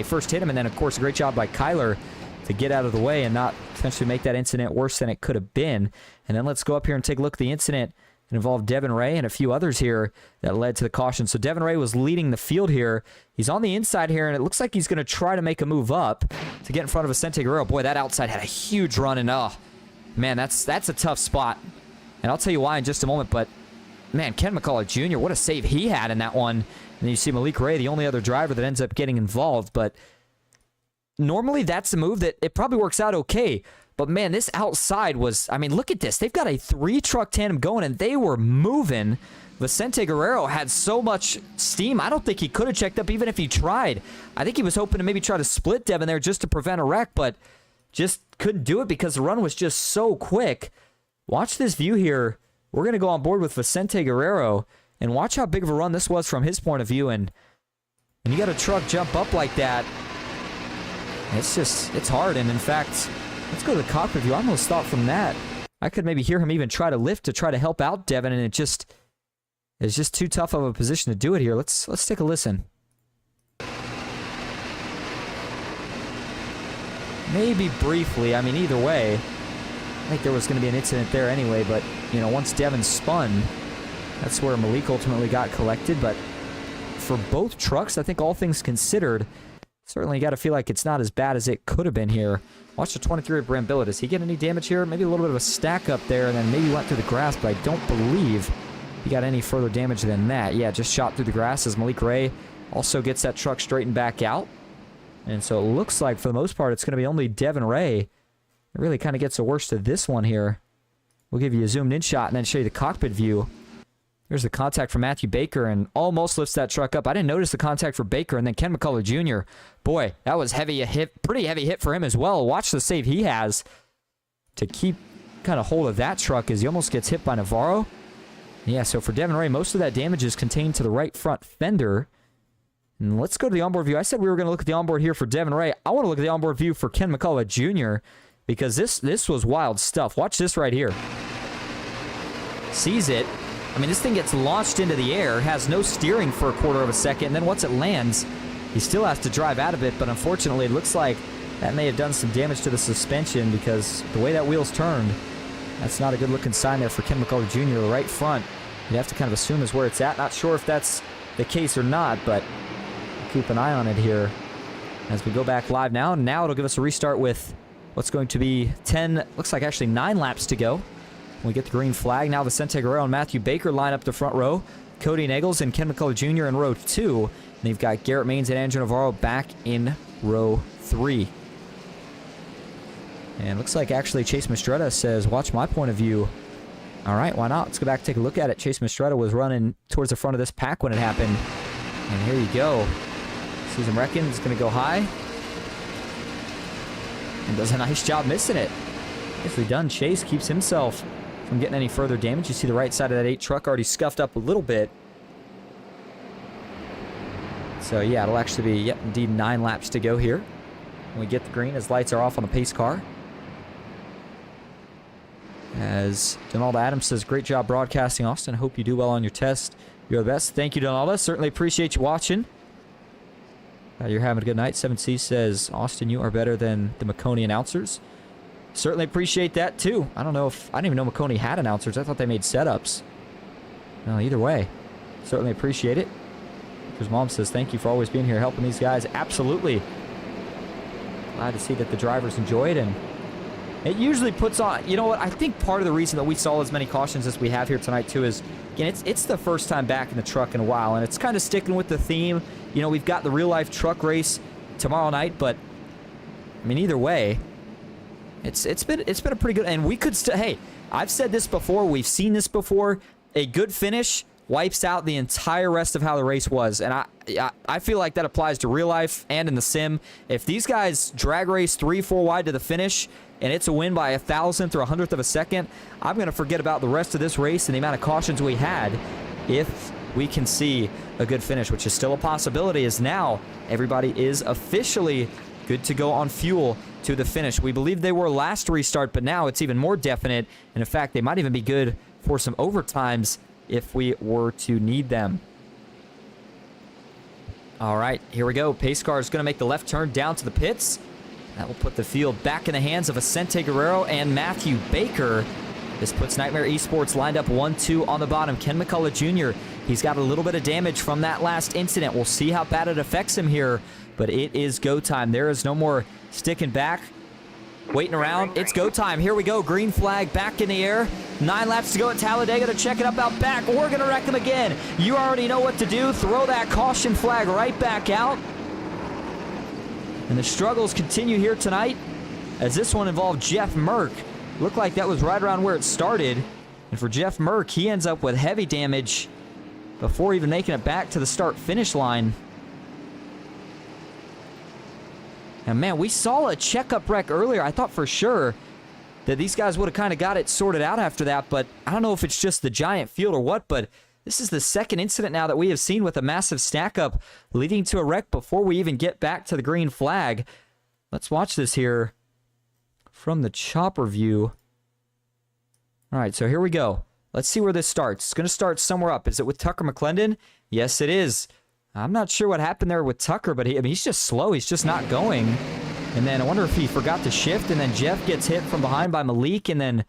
first hit him, and then of course a great job by Kyler to get out of the way and not potentially make that incident worse than it could have been. And then let's go up here and take a look at the incident. It involved Devin Ray and a few others here that led to the caution. So Devin Ray was leading the field here. He's on the inside here, and it looks like he's going to try to make a move up to get in front of Vicente Guerrero. Boy, that outside had a huge run, and oh, man, that's a tough spot. And I'll tell you why in just a moment, but man, Ken McCullough Jr., what a save he had in that one. And then you see Malik Ray, the only other driver that ends up getting involved. But normally that's a move that it probably works out okay. But man, this outside was, I mean, look at this. They've got a 3-truck tandem going, and they were moving. Vicente Guerrero had so much steam, I don't think he could have checked up even if he tried. I think he was hoping to maybe try to split Devin there just to prevent a wreck, but just couldn't do it because the run was just so quick. Watch this view here. We're going to go on board with Vicente Guerrero and watch how big of a run this was from his point of view. And when you got a truck jump up like that, it's hard. And in fact, let's go to the cockpit view. I almost thought from that I could maybe hear him even try to lift to try to help out Devin, and it's just too tough of a position to do it here. Let's take a listen. Maybe briefly. I mean, either way, I think there was going to be an incident there anyway, but, you know, once Devin spun, that's where Malik ultimately got collected. But for both trucks, I think all things considered, certainly you got to feel like it's not as bad as it could have been here. Watch the 23 of Brambilla. Does he get any damage here? Maybe a little bit of a stack up there, and then maybe went through the grass, but I don't believe he got any further damage than that. Yeah, just shot through the grass as Malik Ray also gets that truck straightened back out. And so it looks like, for the most part, it's going to be only Devin Ray. It really kind of gets the worst of this one here. We'll give you a zoomed in shot and then show you the cockpit view. There's the contact for Matthew Baker and almost lifts that truck up. I didn't notice the contact for Baker, and then Ken McCullough Jr. Boy, that was pretty heavy hit for him as well. Watch the save he has to keep kind of hold of that truck as he almost gets hit by Navarro. Yeah, so for Devin Ray, most of that damage is contained to the right front fender. And let's go to the onboard view. I said we were going to look at the onboard here for Devin Ray. I want to look at the onboard view for Ken McCullough Jr. because this was wild stuff. Watch this right here. Sees it. I mean, this thing gets launched into the air, has no steering for a quarter of a second, and then once it lands, he still has to drive out of it, but unfortunately, it looks like that may have done some damage to the suspension because the way that wheel's turned, that's not a good-looking sign there for Ken McCullough Jr. The right front, you'd have to kind of assume is where it's at. Not sure if that's the case or not, but keep an eye on it here as we go back live now. Now it'll give us a restart with what's going to be 10, looks like actually 9 laps to go. We get the green flag. Now Vicente Guerrero and Matthew Baker line up the front row. Cody Nagels and Ken McCullough Jr. in row 2. And they've got Garrett Maines and Andrew Navarro back in row 3. And looks like actually Chase Mistretta says, watch my point of view. All right, why not? Let's go back and take a look at it. Chase Mistretta was running towards the front of this pack when it happened. And here you go. Sees him wrecking. It's going to go high. And does a nice job missing it. Nicely done. Chase keeps himself from getting any further damage. You see the right side of that 8 truck already scuffed up a little bit. So yeah, it'll actually be, yep, indeed 9 laps to go here. when we get the green, as lights are off on the pace car. As Donalda Adams says, great job broadcasting, Austin. Hope you do well on your test. You're the best. Thank you, Donalda. Certainly appreciate you watching. You're having a good night. 7C says, Austin, you are better than the Macconi announcers. Certainly appreciate that, too. I don't know if... I didn't even know Macconi had announcers. I thought they made setups. No, either way. Certainly appreciate it. His mom says, thank you for always being here helping these guys. Absolutely. Glad to see that the drivers enjoy it, and it usually puts on... You know what? I think part of the reason that we saw as many cautions as we have here tonight, too, is, again, it's the first time back in the truck in a while, and it's kind of sticking with the theme. You know, we've got the real-life truck race tomorrow night, but, I mean, either way, it's been a pretty good... And we could still... Hey, I've said this before. We've seen this before. A good finish wipes out the entire rest of how the race was, and I feel like that applies to real life and in the sim. If these guys drag race 3-4 wide to the finish, and it's a win by 1,000th or 100th of a second, I'm going to forget about the rest of this race and the amount of cautions we had if we can see a good finish, which is still a possibility, as now everybody is officially good to go on fuel to the finish. We believe they were last restart, but now it's even more definite, and in fact, they might even be good for some overtimes if we were to need them. All right, here we go. Pace car is going to make the left turn down to the pits. That will put the field back in the hands of Vicente Guerrero and Matthew Baker. This puts Nightmare Esports lined up 1-2 on the bottom. Ken McCullough Jr., he's got a little bit of damage from that last incident. We'll see how bad it affects him here, but it is go time. There is no more sticking back, waiting around. It's go time. Here we go. Green flag back in the air. 9 laps to go at Talladega to check it up out back. We're going to wreck them again. You already know what to do. Throw that caution flag right back out. And the struggles continue here tonight, as this one involved Jeff Merck. Looked like that was right around where it started. And for Jeff Merck, he ends up with heavy damage before even making it back to the start-finish line. And man, we saw a checkup wreck earlier. I thought for sure that these guys would have kind of got it sorted out after that, but I don't know if it's just the giant field or what, but this is the second incident now that we have seen with a massive stack up leading to a wreck before we even get back to the green flag. Let's watch this here from the chopper view. All right, so here we go. Let's see where this starts. It's going to start somewhere up. Is it with Tucker McClendon? Yes, it is. I'm not sure what happened there with Tucker, but he's just slow. He's just not going. And then I wonder if he forgot to shift, and then Jeff gets hit from behind by Malik, and then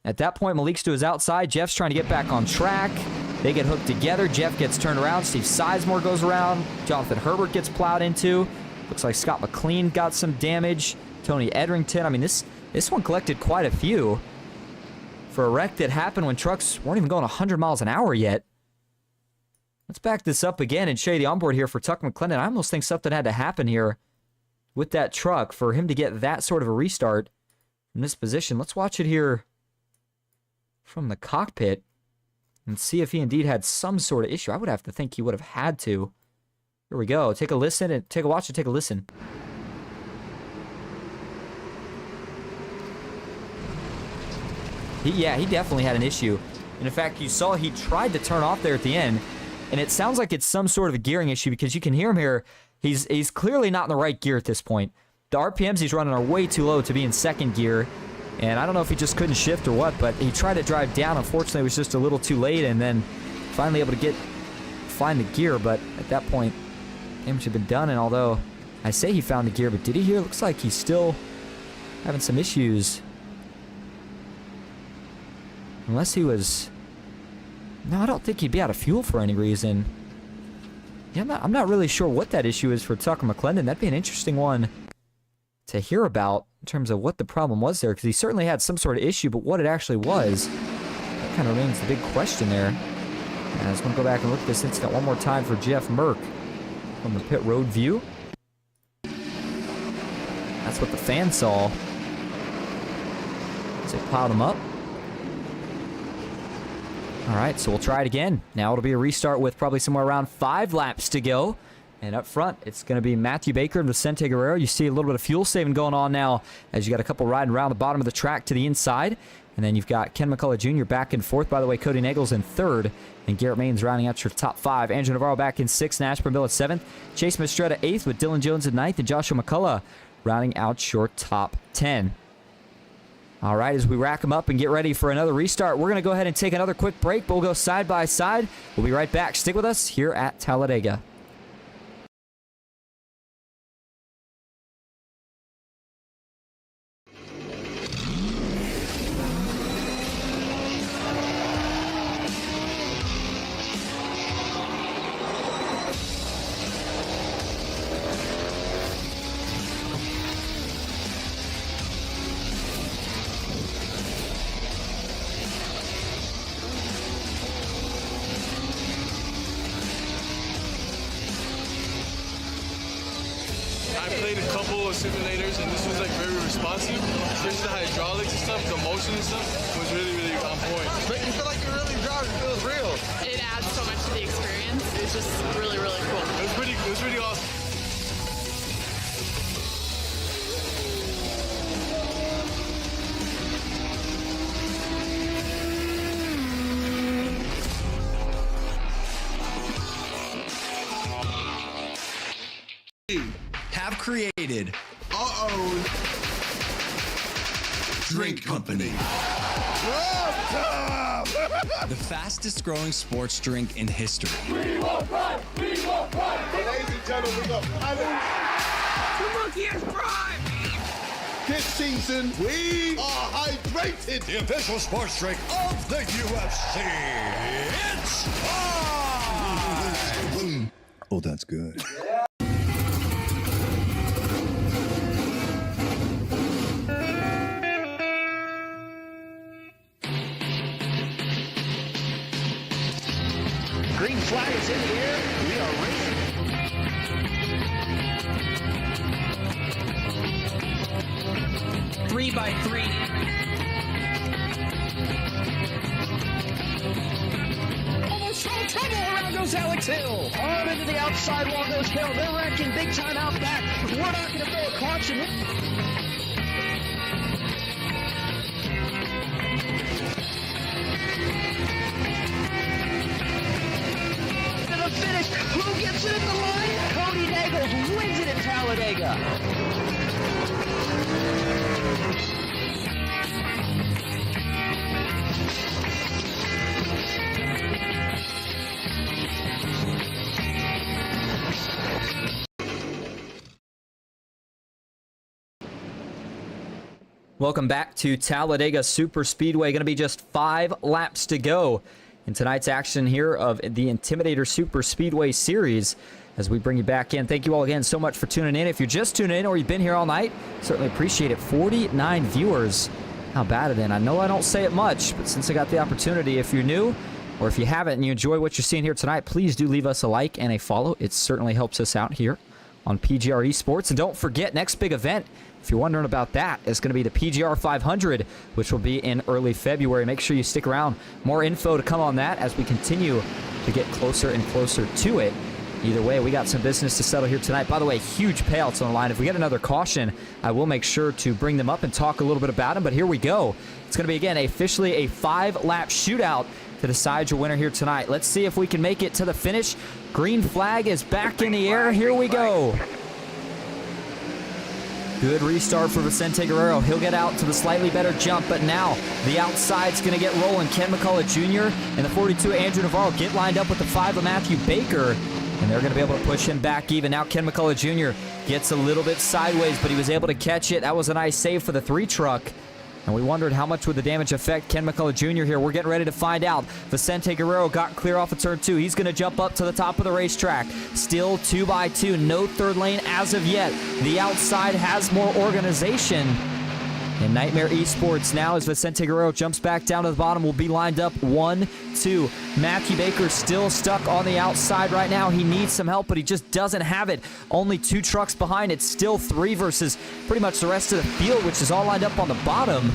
at that point, Malik's to his outside. Jeff's trying to get back on track. They get hooked together. Jeff gets turned around. Steve Sizemore goes around. Jonathan Herbert gets plowed into. Looks like Scott McLean got some damage. Tony Edrington. I mean, this one collected quite a few for a wreck that happened when trucks weren't even going 100 miles an hour yet. Let's back this up again and show you the onboard here for Tuck McClendon. I almost think something had to happen here with that truck for him to get that sort of a restart from this position. Let's watch it here from the cockpit and see if he indeed had some sort of issue. I would have to think he would have had to. Here we go. Take a listen and take a watch and take a listen. He definitely had an issue. And in fact, you saw he tried to turn off there at the end, and it sounds like it's some sort of a gearing issue because you can hear him here. He's clearly not in the right gear at this point. The RPMs he's running are way too low to be in second gear, and I don't know if he just couldn't shift or what, but he tried to drive down. Unfortunately, it was just a little too late, and then finally able to find the gear, but at that point, damage had been done, and although I say he found the gear, but did he here? It looks like he's still having some issues. Unless he was... No, I don't think he'd be out of fuel for any reason. Yeah, I'm not really sure what that issue is for Tucker McClendon. That'd be an interesting one to hear about in terms of what the problem was there, because he certainly had some sort of issue, but what it actually was, that kind of remains the big question there. And I just want to go back and look at this incident one more time for Jeff Merck from the pit road view. That's what the fan saw as they piled him up. All right, so we'll try it again. Now it'll be a restart with probably somewhere around 5 laps to go. And up front, it's going to be Matthew Baker and Vicente Guerrero. You see a little bit of fuel saving going on now as you got a couple riding around the bottom of the track to the inside. And then you've got Ken McCullough Jr. back in 4th. By the way, Cody Nagels in 3rd. And Garrett Maines rounding out your top 5. Andrew Navarro back in 6th. Nash Brambilla 7th. Chase Mistretta 8th with Dylan Jones in 9th. And Joshua McCullough rounding out your top 10. All right, as we rack them up and get ready for another restart, we're going to go ahead and take another quick break, but we'll go side by side. We'll be right back. Stick with us here at Talladega. I played a couple of simulators and this was like very responsive. Especially the hydraulics and stuff, the motion and stuff was really, really on point. Make you feel like you're really driving. It feels real. It adds so much to the experience. It's just really, really cool. It was really awesome. Have created our own drink company. the fastest growing sports drink in history. We will run! We will run! Ladies and gentlemen, we got Monkey is prime! This season, we are hydrated. The official sports drink of the UFC. It's time! Oh, that's good. Green flag is in the air. We are racing. Three by three. Almost no trouble. Around goes Alex Hill. On into the outside wall goes Hill. They're wrecking big time out back. We're not going to throw a caution. Finish. Who gets it in the line? Cody Nagels wins it in Talladega. Welcome back to Talladega Superspeedway. Going to be just 5 laps to go in tonight's action here of the Intimidator Superspeedway Series. As we bring you back in, thank you all again so much for tuning in. If you're just tuning in or you've been here all night, certainly appreciate it. 49 viewers. How bad it is. I know I don't say it much, but since I got the opportunity, if you're new or if you haven't and you enjoy what you're seeing here tonight, please do leave us a like and a follow. It certainly helps us out here on PGR eSports. And don't forget, next big event, if you're wondering about that, it's going to be the PGR 500, which will be in early February. Make sure you stick around. More info to come on that as we continue to get closer and closer to it. Either way, we got some business to settle here tonight. By the way, huge payouts on the line. If we get another caution, I will make sure to bring them up and talk a little bit about them. But here we go. It's going to be, again, officially a 5-lap shootout to decide your winner here tonight. Let's see if we can make it to the finish. Green flag is back in the air. Here we go. Good restart for Vicente Guerrero. He'll get out to the slightly better jump, but now the outside's going to get rolling. Ken McCullough Jr. and the 42 Andrew Navarro get lined up with the 5 of Matthew Baker, and they're going to be able to push him back even. Now Ken McCullough Jr. gets a little bit sideways, but he was able to catch it. That was a nice save for the 3 truck. And we wondered how much would the damage affect Ken McCullough Jr. here. We're getting ready to find out. Vicente Guerrero got clear off of turn 2. He's going to jump up to the top of the racetrack. Still 2x2. No third lane as of yet. The outside has more organization. And Nightmare eSports now, as Vicente Guerrero jumps back down to the bottom, will be lined up 1, 2. Matthew Baker still stuck on the outside right now. He needs some help, but he just doesn't have it. Only 2 trucks behind. It's still 3 versus pretty much the rest of the field, which is all lined up on the bottom.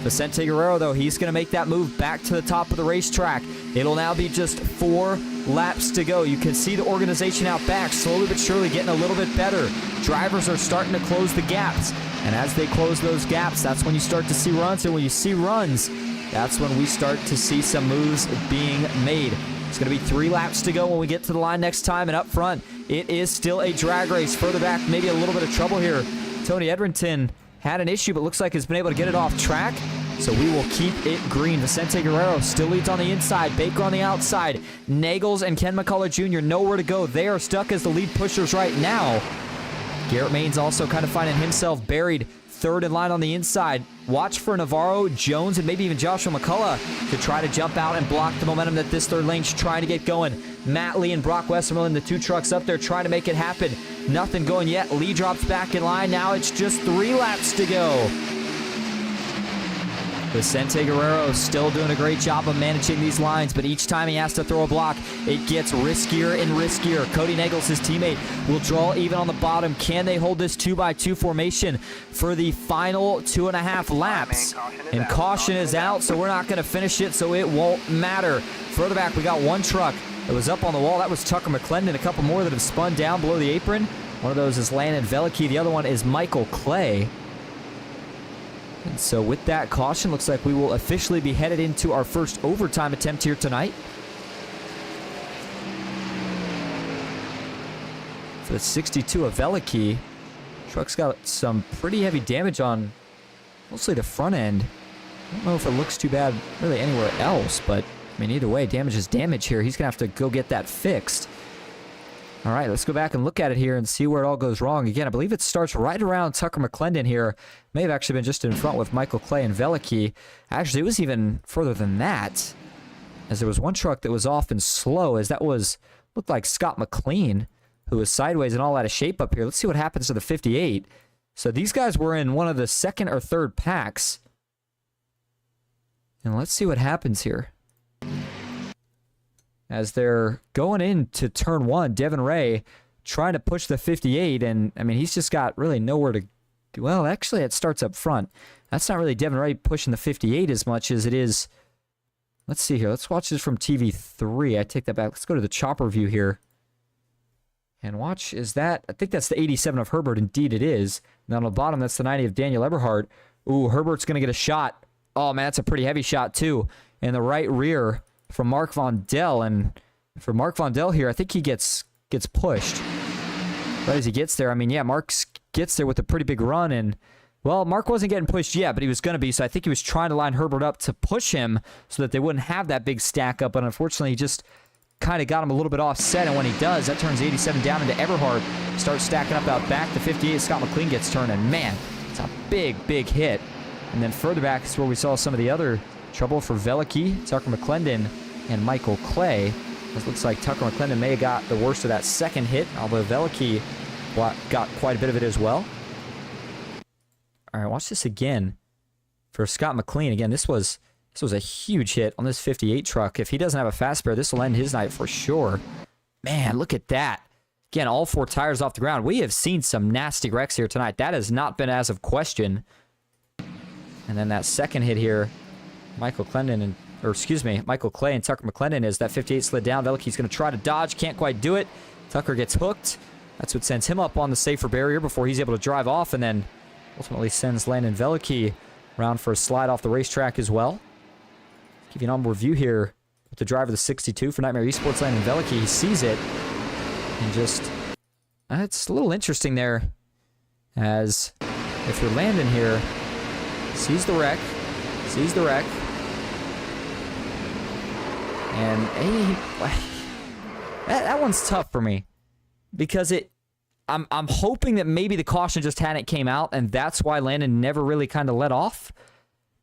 Vicente Guerrero, though, he's going to make that move back to the top of the racetrack. It'll now be just 4 laps to go. You can see the organization out back, slowly but surely getting a little bit better. Drivers are starting to close the gaps. And as they close those gaps, that's when you start to see runs. And when you see runs, that's when we start to see some moves being made. It's going to be 3 laps to go when we get to the line next time. And up front, it is still a drag race. Further back, maybe a little bit of trouble here to Tony Edrington had an issue, but looks like has been able to get it off track. So we will keep it green. Vicente Guerrero still leads on the inside. Baker on the outside. Nagels and Ken McCullough Jr. nowhere to go. They are stuck as the lead pushers right now. Garrett Maines also kind of finding himself buried third in line on the inside. Watch for Navarro, Jones, and maybe even Joshua McCullough to try to jump out and block the momentum that this third lane's trying to get going. Matt Lee and Brock Westermelin, the two trucks up there trying to make it happen. Nothing going yet. Lee drops back in line. Now it's just 3 laps to go. Vicente Guerrero still doing a great job of managing these lines, but each time he has to throw a block, it gets riskier and riskier. Cody Nagels, his teammate, will draw even on the bottom. Can they hold this 2x2 formation for the final 2.5 laps? And caution is out, so we're not going to finish it, so it won't matter. Further back, we got one truck that was up on the wall. That was Tucker McClendon. A couple more that have spun down below the apron. One of those is Landon Velicky. The other one is Michael Clay. And so with that caution, looks like we will officially be headed into our first overtime attempt here tonight. For the 62 of Velicky, truck's got some pretty heavy damage on mostly the front end. I don't know if it looks too bad really anywhere else, but I mean, either way, damage is damage here. He's going to have to go get that fixed. All right, let's go back and look at it here and see where it all goes wrong. Again, I believe it starts right around Tucker McClendon here. May have actually been just in front with Michael Clay and Velicky. Actually, it was even further than that, as there was one truck that was off and slow, as that looked like Scott McLean, who was sideways and all out of shape up here. Let's see what happens to the 58. So these guys were in one of the second or third packs. And let's see what happens here. As they're going into turn 1, Devin Ray trying to push the 58, and I mean, he's just got really nowhere to... Well, actually, it starts up front. That's not really Devin Ray pushing the 58 as much as it is... Let's see here. Let's watch this from TV3. I take that back. Let's go to the chopper view here. And watch, is that... I think that's the 87 of Herbert. Indeed, it is. And on the bottom, that's the 90 of Daniel Eberhardt. Ooh, Herbert's going to get a shot. Oh, man, that's a pretty heavy shot, too. In the right rear from Mark Von Dell, and for Mark Von Dell here, I think he gets pushed. Right as he gets there, I mean, yeah, Mark gets there with a pretty big run, and, well, Mark wasn't getting pushed yet, but he was going to be, so I think he was trying to line Herbert up to push him so that they wouldn't have that big stack up, but unfortunately, he just kind of got him a little bit offset, and when he does, that turns 87 down into Eberhardt, starts stacking up out back. The 58, Scott McLean gets turned, and man, it's a big, big hit. And then further back is where we saw some of the other trouble for Velicky, Tucker McClendon, and Michael Clay. It looks like Tucker McClendon may have got the worst of that second hit, although Velicky got quite a bit of it as well. All right, watch this again for Scott McLean. Again, this was a huge hit on this 58 truck. If he doesn't have a fast spare, this will end his night for sure. Man, look at that. Again, all 4 tires off the ground. We have seen some nasty wrecks here tonight. That has not been as of question. And then that second hit here, Michael Clay and Tucker McClendon, as that 58 slid down. Velicky's going to try to dodge, can't quite do it. Tucker gets hooked. That's what sends him up on the safer barrier before he's able to drive off, and then ultimately sends Landon Velicky around for a slide off the racetrack as well. Give you an onboard view here with the driver of the 62 for Nightmare Esports, Landon Velicky. He sees it, and just... it's a little interesting there, as if you're Landon here... Sees the wreck. And that one's tough for me. Because I'm hoping that maybe the caution just hadn't came out, and that's why Landon never really kind of let off.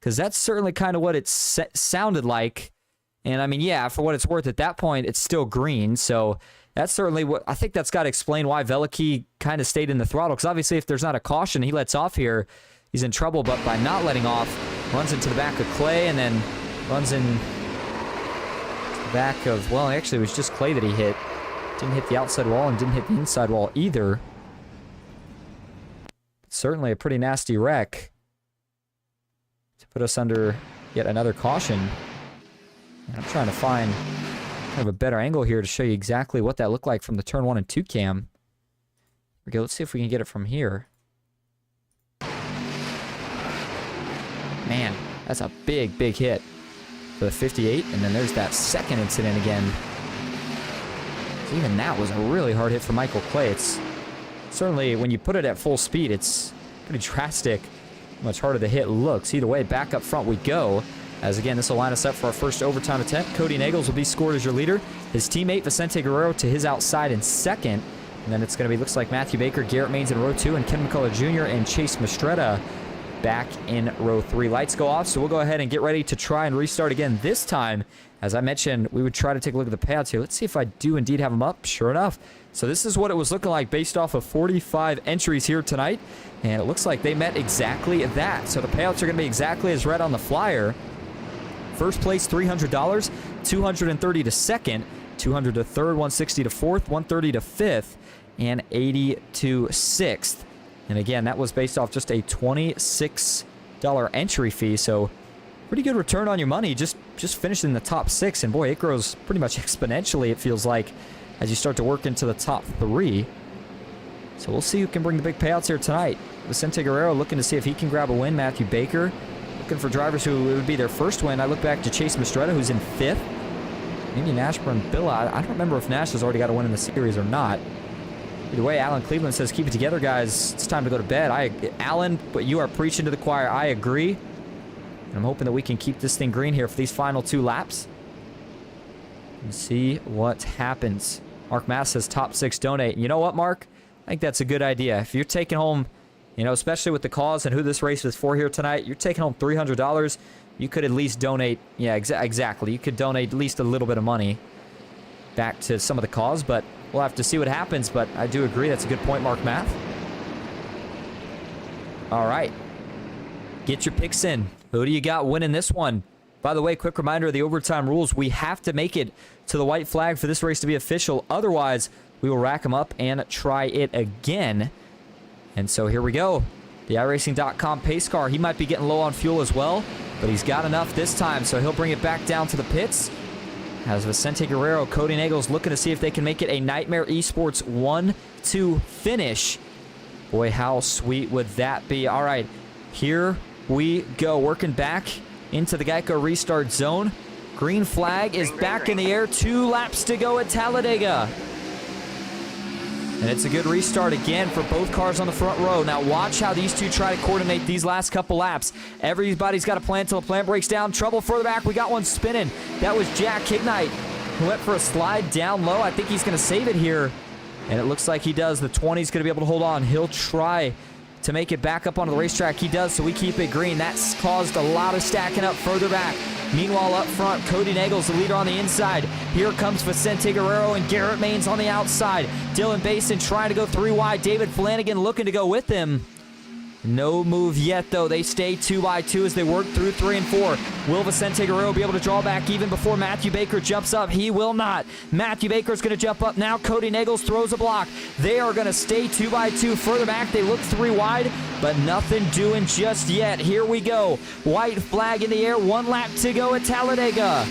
Because that's certainly kind of what it sounded like. And I mean, yeah, for what it's worth, at that point, it's still green. So that's certainly what... I think that's got to explain why Velicky kind of stayed in the throttle. Because obviously, if there's not a caution, he lets off here... He's in trouble, but by not letting off, runs into the back of Clay, and then runs in the back of, well, actually, it was just Clay that he hit. Didn't hit the outside wall and didn't hit the inside wall either. Certainly a pretty nasty wreck to put us under yet another caution. And I'm trying to find kind of a better angle here to show you exactly what that looked like from the turn 1 and 2 cam. Here we go. Let's see if we can get it from here. Man, that's a big, big hit for the 58. And then there's that second incident again. Even that was a really hard hit for Michael Clay. It's certainly, when you put it at full speed, it's pretty drastic. Much harder the hit looks. Either way, back up front we go. As again, this will line us up for our first overtime attempt. Cody Nagels will be scored as your leader. His teammate, Vicente Guerrero, to his outside in second. And then it's going to be, looks like Matthew Baker, Garrett Maines in row 2, and Ken McCullough Jr. and Chase Mastretta back in row 3. Lights go off, so we'll go ahead and get ready to try and restart again. This time, as I mentioned, we would try to take a look at the payouts here. Let's see if I do indeed have them up. Sure enough. So this is what it was looking like based off of 45 entries here tonight. And it looks like they met exactly that. So the payouts are going to be exactly as read on the flyer. First place, $300, $230 to second, $200 to third, $160 to fourth, $130 to fifth, and $80 to sixth. And again, that was based off just a $26 entry fee. So pretty good return on your money. Just finished in the top 6. And boy, it grows pretty much exponentially, it feels like, as you start to work into the top 3. So we'll see who can bring the big payouts here tonight. Vicente Guerrero looking to see if he can grab a win. Matthew Baker looking for drivers who it would be their first win. I look back to Chase Mastretta, who's in 5th. Maybe Nashburn Billa. I don't remember if Nash has already got a win in the series or not. Either way, Alan Cleveland says, keep it together, guys. It's time to go to bed. Alan, but you are preaching to the choir. I agree. And I'm hoping that we can keep this thing green here for these final 2 laps. And see what happens. Mark Mass says, top 6 donate. You know what, Mark? I think that's a good idea. If you're taking home, you know, especially with the cause and who this race is for here tonight, you're taking home $300. You could at least donate. Yeah, exactly. You could donate at least a little bit of money back to some of the cause, but we'll have to see what happens. But I do agree. That's a good point, Mark Math. All right. Get your picks in. Who do you got winning this one? By the way, quick reminder of the overtime rules. We have to make it to the white flag for this race to be official. Otherwise, we will rack them up and try it again. And so here we go. The iRacing.com pace car, he might be getting low on fuel as well, but he's got enough this time, so he'll bring it back down to the pits. As Vicente Guerrero, Cody Nagels looking to see if they can make it a Nightmare Esports 1-2 finish. Boy, how sweet would that be? All right, here we go. Working back into the Geico restart zone. Green flag is back in the air. 2 laps to go at Talladega. And it's a good restart again for both cars on the front row. Now watch how these two try to coordinate these last couple laps. Everybody's got a plan until the plan breaks down. Trouble further back. We got one spinning. That was Jack Hignite, who went for a slide down low. I think he's going to save it here. And it looks like he does. The 20's going to be able to hold on. He'll try to make it back up onto the racetrack. He does, so we keep it green. That's caused a lot of stacking up further back. Meanwhile, up front, Cody Nagels, the leader on the inside. Here comes Vicente Guerrero and Garrett Maines on the outside. Dylan Basin trying to go 3 wide. David Flanagan looking to go with him. No move yet, though. They stay 2 by 2 as they work through 3 and 4. Will Vicente Guerrero be able to draw back even before Matthew Baker jumps up? He will not. Matthew Baker's going to jump up now. Cody Nagels throws a block. They are going to stay 2 by 2 further back. They look 3 wide, but nothing doing just yet. Here we go. White flag in the air. 1 lap to go at Talladega.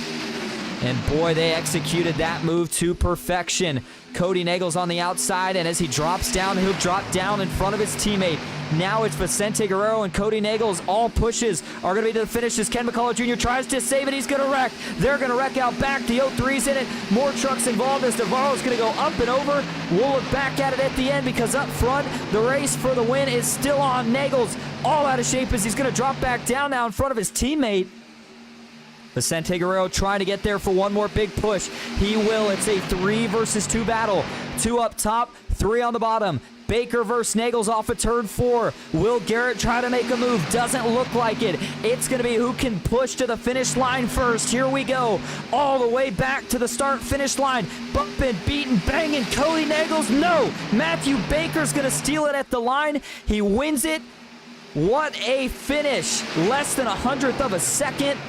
And boy, they executed that move to perfection. Cody Nagels on the outside, and as he drops down, he'll drop down in front of his teammate. Now it's Vicente Guerrero and Cody Nagels. All pushes are going to be to the finish as Ken McCullough Jr. tries to save it. He's going to wreck. They're going to wreck out back. The 03's in it. More trucks involved as Navarro's going to go up and over. We'll look back at it at the end because up front, the race for the win is still on. Nagels all out of shape as he's going to drop back down now in front of his teammate. Vicente Guerrero trying to get there for one more big push. He will. It's a 3 versus 2 battle. 2 up top, 3 on the bottom. Baker versus Nagels off of turn 4. Will Garrett try to make a move? Doesn't look like it. It's going to be who can push to the finish line first. Here we go. All the way back to the start-finish line. Bumping, beating, banging. Cody Nagels, no. Matthew Baker's going to steal it at the line. He wins it. What a finish. Less than 100th of a second.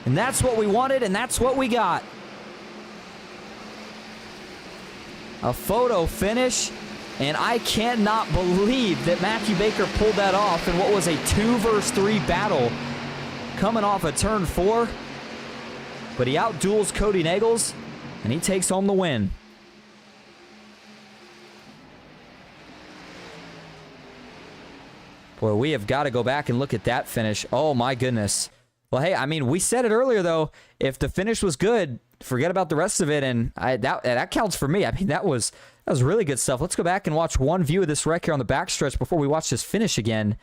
And that's what we wanted, and that's what we got. A photo finish, and I cannot believe that Matthew Baker pulled that off in what was a 2 versus 3 battle coming off of turn 4. But he outduels Cody Nagels, and he takes home the win. Boy, we have got to go back and look at that finish. Oh, my goodness. Well, hey, I mean, we said it earlier, though. If the finish was good, forget about the rest of it, and that counts for me. I mean, that was really good stuff. Let's go back and watch one view of this wreck here on the backstretch before we watch this finish again.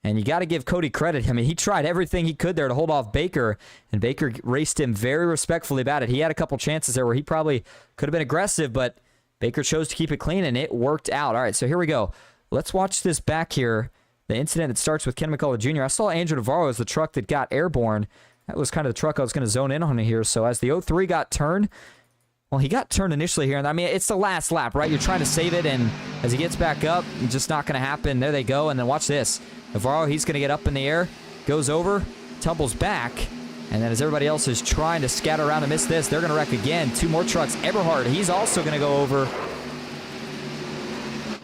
And you got to give Cody credit. I mean, he tried everything he could there to hold off Baker, and Baker raced him very respectfully about it. He had a couple chances there where he probably could have been aggressive, but Baker chose to keep it clean, and it worked out. All right, so here we go. Let's watch this back here. The incident that starts with Ken McCullough Jr. I saw Andrew Navarro as the truck that got airborne. That was kind of the truck I was going to zone in on here. So as the 03 got turned, well, he got turned initially here. And I mean, it's the last lap, right? You're trying to save it, and as he gets back up, it's just not going to happen. There they go, and then watch this. Navarro, he's going to get up in the air, goes over, tumbles back, and then as everybody else is trying to scatter around and miss this, they're going to wreck again. Two more trucks. Eberhard, he's also going to go over.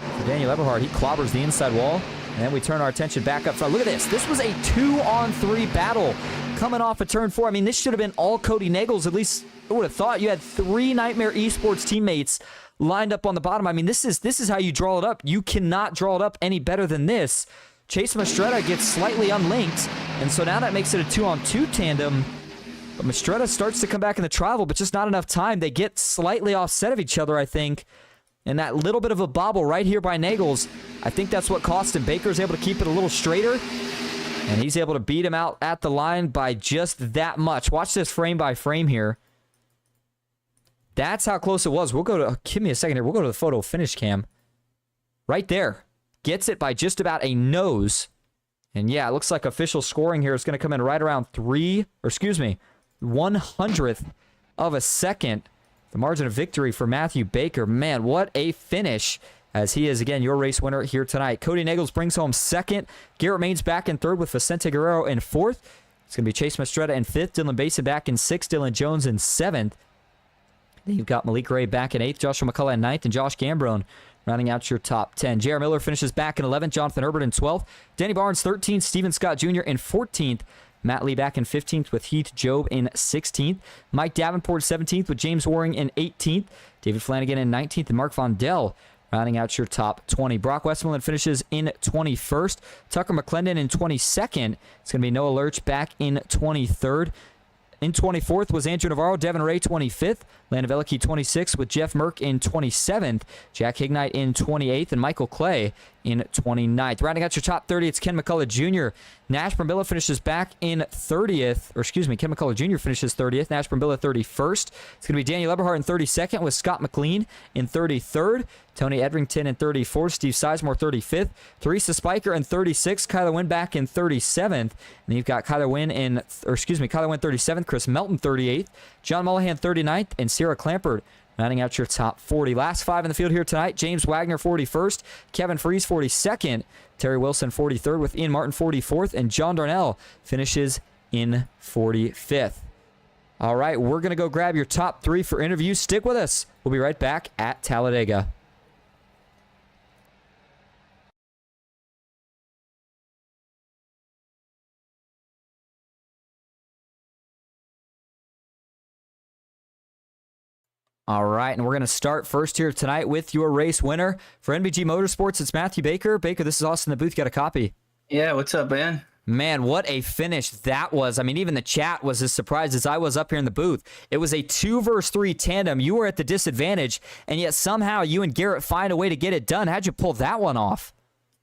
For Daniel Eberhard, he clobbers the inside wall, and then we turn our attention back up front. Look at this. This was a 2-on-3 battle coming off of turn 4. I mean, this should have been all Cody Nagels. At least I would have thought. You had 3 Nightmare Esports teammates lined up on the bottom. I mean, this is how you draw it up. You cannot draw it up any better than this. Chase Mastretta gets slightly unlinked, and so now that makes it a 2-on-2 tandem. But Mastretta starts to come back in the travel, but just not enough time. They get slightly offset of each other, I think. And that little bit of a bobble right here by Nagels, I think that's what cost him. Baker's able to keep it a little straighter, and he's able to beat him out at the line by just that much. Watch this frame by frame here. That's how close it was. We'll go to, give me a second here. We'll go to the photo finish cam. Right there. Gets it by just about a nose. And yeah, it looks like official scoring here is going to come in right around 1/100th of a second. The margin of victory for Matthew Baker. Man, what a finish, as he is, again, your race winner here tonight. Cody Nagels brings home second. Garrett Maines back in third with Vicente Guerrero in fourth. It's going to be Chase Mastretta in fifth. Dylan Basin back in sixth. Dylan Jones in seventh. Then you've got Malik Ray back in eighth. Joshua McCullough in ninth. And Josh Gambrone rounding out your top 10. J.R. Miller finishes back in 11th. Jonathan Herbert in 12th. Danny Barnes 13th. Steven Scott Jr. in 14th. Matt Lee back in 15th with Heath Job in 16th. Mike Davenport 17th with James Waring in 18th. David Flanagan in 19th. And Mark Vondell rounding out your top 20. Brock Westmoreland finishes in 21st. Tucker McClendon in 22nd. It's going to be Noah Lurch back in 23rd. In 24th was Andrew Navarro, Devin Ray 25th, Landon Velicki 26th with Jeff Merck in 27th, Jack Hignite in 28th, and Michael Clay in 29th. Rounding out your top 30, it's Ken McCullough Jr. Nash Brambilla finishes back in 30th, or excuse me, Ken McCullough Jr. finishes 30th, Nash Brambilla 31st. It's going to be Daniel Eberhard in 32nd with Scott McLean in 33rd, Tony Edrington in 34th, Steve Sizemore 35th, Teresa Spiker in 36th, Kyler Wynn back in 37th, and then you've got Kyler Wynn 37th, Chris Melton 38th, John Mullahan 39th, and Sarah Clampert rounding out your top 40. Last 5 in the field here tonight. James Wagner 41st, Kevin Fries 42nd, Terry Wilson 43rd with Ian Martin 44th, and John Darnell finishes in 45th. All right, we're going to go grab your top 3 for interviews. Stick with us. We'll be right back at Talladega. All right, and we're going to start first here tonight with your race winner. For NBG Motorsports, it's Matthew Baker. Baker, this is Austin the booth. Got a copy. Yeah, what's up, man? Man, what a finish that was. I mean, even the chat was as surprised as I was up here in the booth. It was a 2 versus 3 tandem. You were at the disadvantage, and yet somehow you and Garrett find a way to get it done. How'd you pull that one off?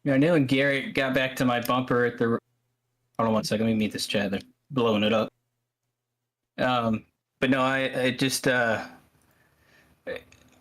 Yeah, I knew and Garrett got back to my bumper at the... Hold on one second. Let me mute this chat. They're blowing it up. But no, I just...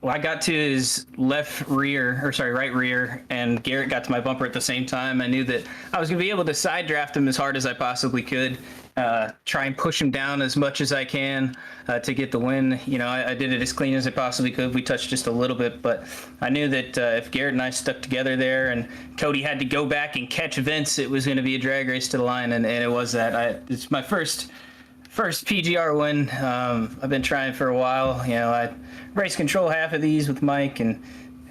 Well, I got to his right rear, and Garrett got to my bumper at the same time. I knew that I was going to be able to side draft him as hard as I possibly could, try and push him down as much as I can to get the win. You know, I did it as clean as I possibly could. We touched just a little bit, but I knew that if Garrett and I stuck together there and Cody had to go back and catch Vince, it was going to be a drag race to the line, and it was that. It's my first PGR win. I've been trying for a while. You know, I race control half of these with Mike and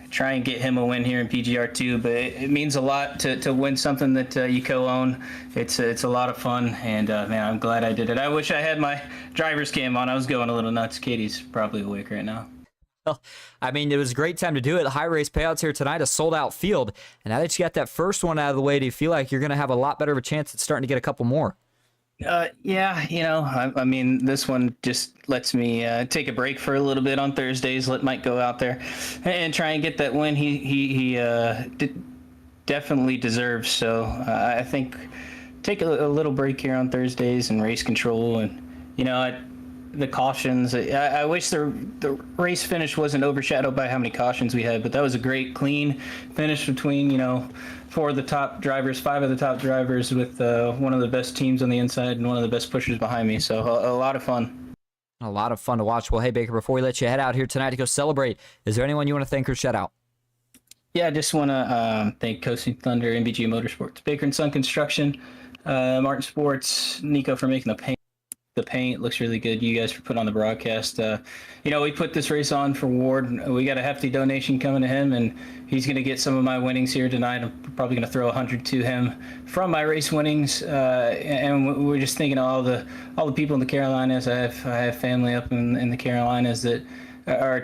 try and get him a win here in PGR too. But it means a lot to win something that you co-own. It's a lot of fun, and man, I'm glad I did it. I wish I had my driver's cam on. I was going a little nuts. Katie's probably awake right now. Well, I mean, it was a great time to do it. High race payouts here tonight, a sold-out field. And now that you got that first one out of the way, do you feel like you're going to have a lot better of a chance at starting to get a couple more? Yeah, I mean, this one just lets me take a break for a little bit on Thursdays. Let Mike go out there and try and get that win. He definitely deserves. So I think take a little break here on Thursdays and race control, and the cautions. I wish the race finish wasn't overshadowed by how many cautions we had, but that was a great clean finish between 4 of the top drivers, 5 of the top drivers, with one of the best teams on the inside and one of the best pushers behind me. So a lot of fun. A lot of fun to watch. Well, hey, Baker, before we let you head out here tonight to go celebrate, is there anyone you want to thank or shout out? Yeah, I just want to thank Coasting Thunder, MBG Motorsports, Baker and Son Construction, Martin Sports, Nico for making the paint. The paint looks really good. You guys for putting on the broadcast. We put this race on for Ward. We got a hefty donation coming to him, and he's going to get some of my winnings here tonight. I'm probably going to throw 100 to him from my race winnings. And we're just thinking of all the people in the Carolinas. I have family up in the Carolinas that are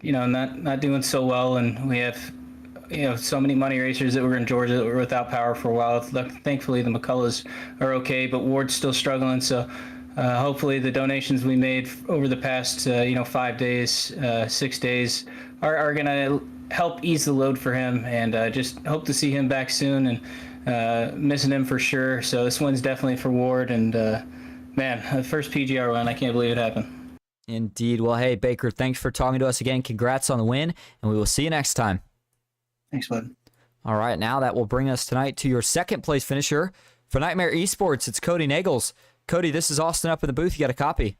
not doing so well, and we have so many money racers that were in Georgia that were without power for a while. Thankfully, the McCulloughs are okay, but Ward's still struggling. So hopefully the donations we made over the past 5 days, 6 days are going to help ease the load for him, and just hope to see him back soon, and missing him for sure. So this one's definitely for Ward, and man, the first PGR win, I can't believe it happened. Indeed. Well, hey, Baker, thanks for talking to us again. Congrats on the win, and we will see you next time. Thanks, bud. All right, now that will bring us tonight to your second place finisher for Nightmare Esports. It's Cody Nagels. Cody, this is Austin up in the booth. You got a copy.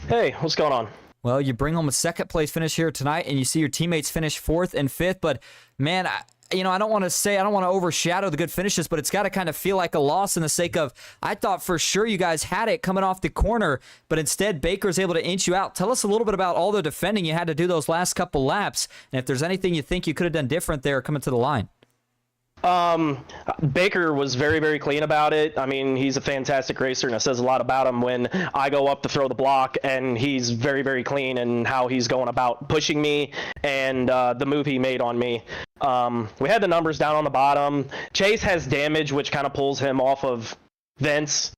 Hey, what's going on? Well, you bring home a second place finish here tonight, and you see your teammates finish 4th and 5th. But man, I don't want to overshadow the good finishes, but it's got to kind of feel like a loss in the sake of, I thought for sure you guys had it coming off the corner, but instead Baker's able to inch you out. Tell us a little bit about all the defending you had to do those last couple laps, and if there's anything you think you could have done different there coming to the line. Baker was very, very clean about it. I mean, he's a fantastic racer, and it says a lot about him when I go up to throw the block, and he's very, very clean in how he's going about pushing me and the move he made on me. We had the numbers down on the bottom. Chase has damage, which kind of pulls him off of Vince,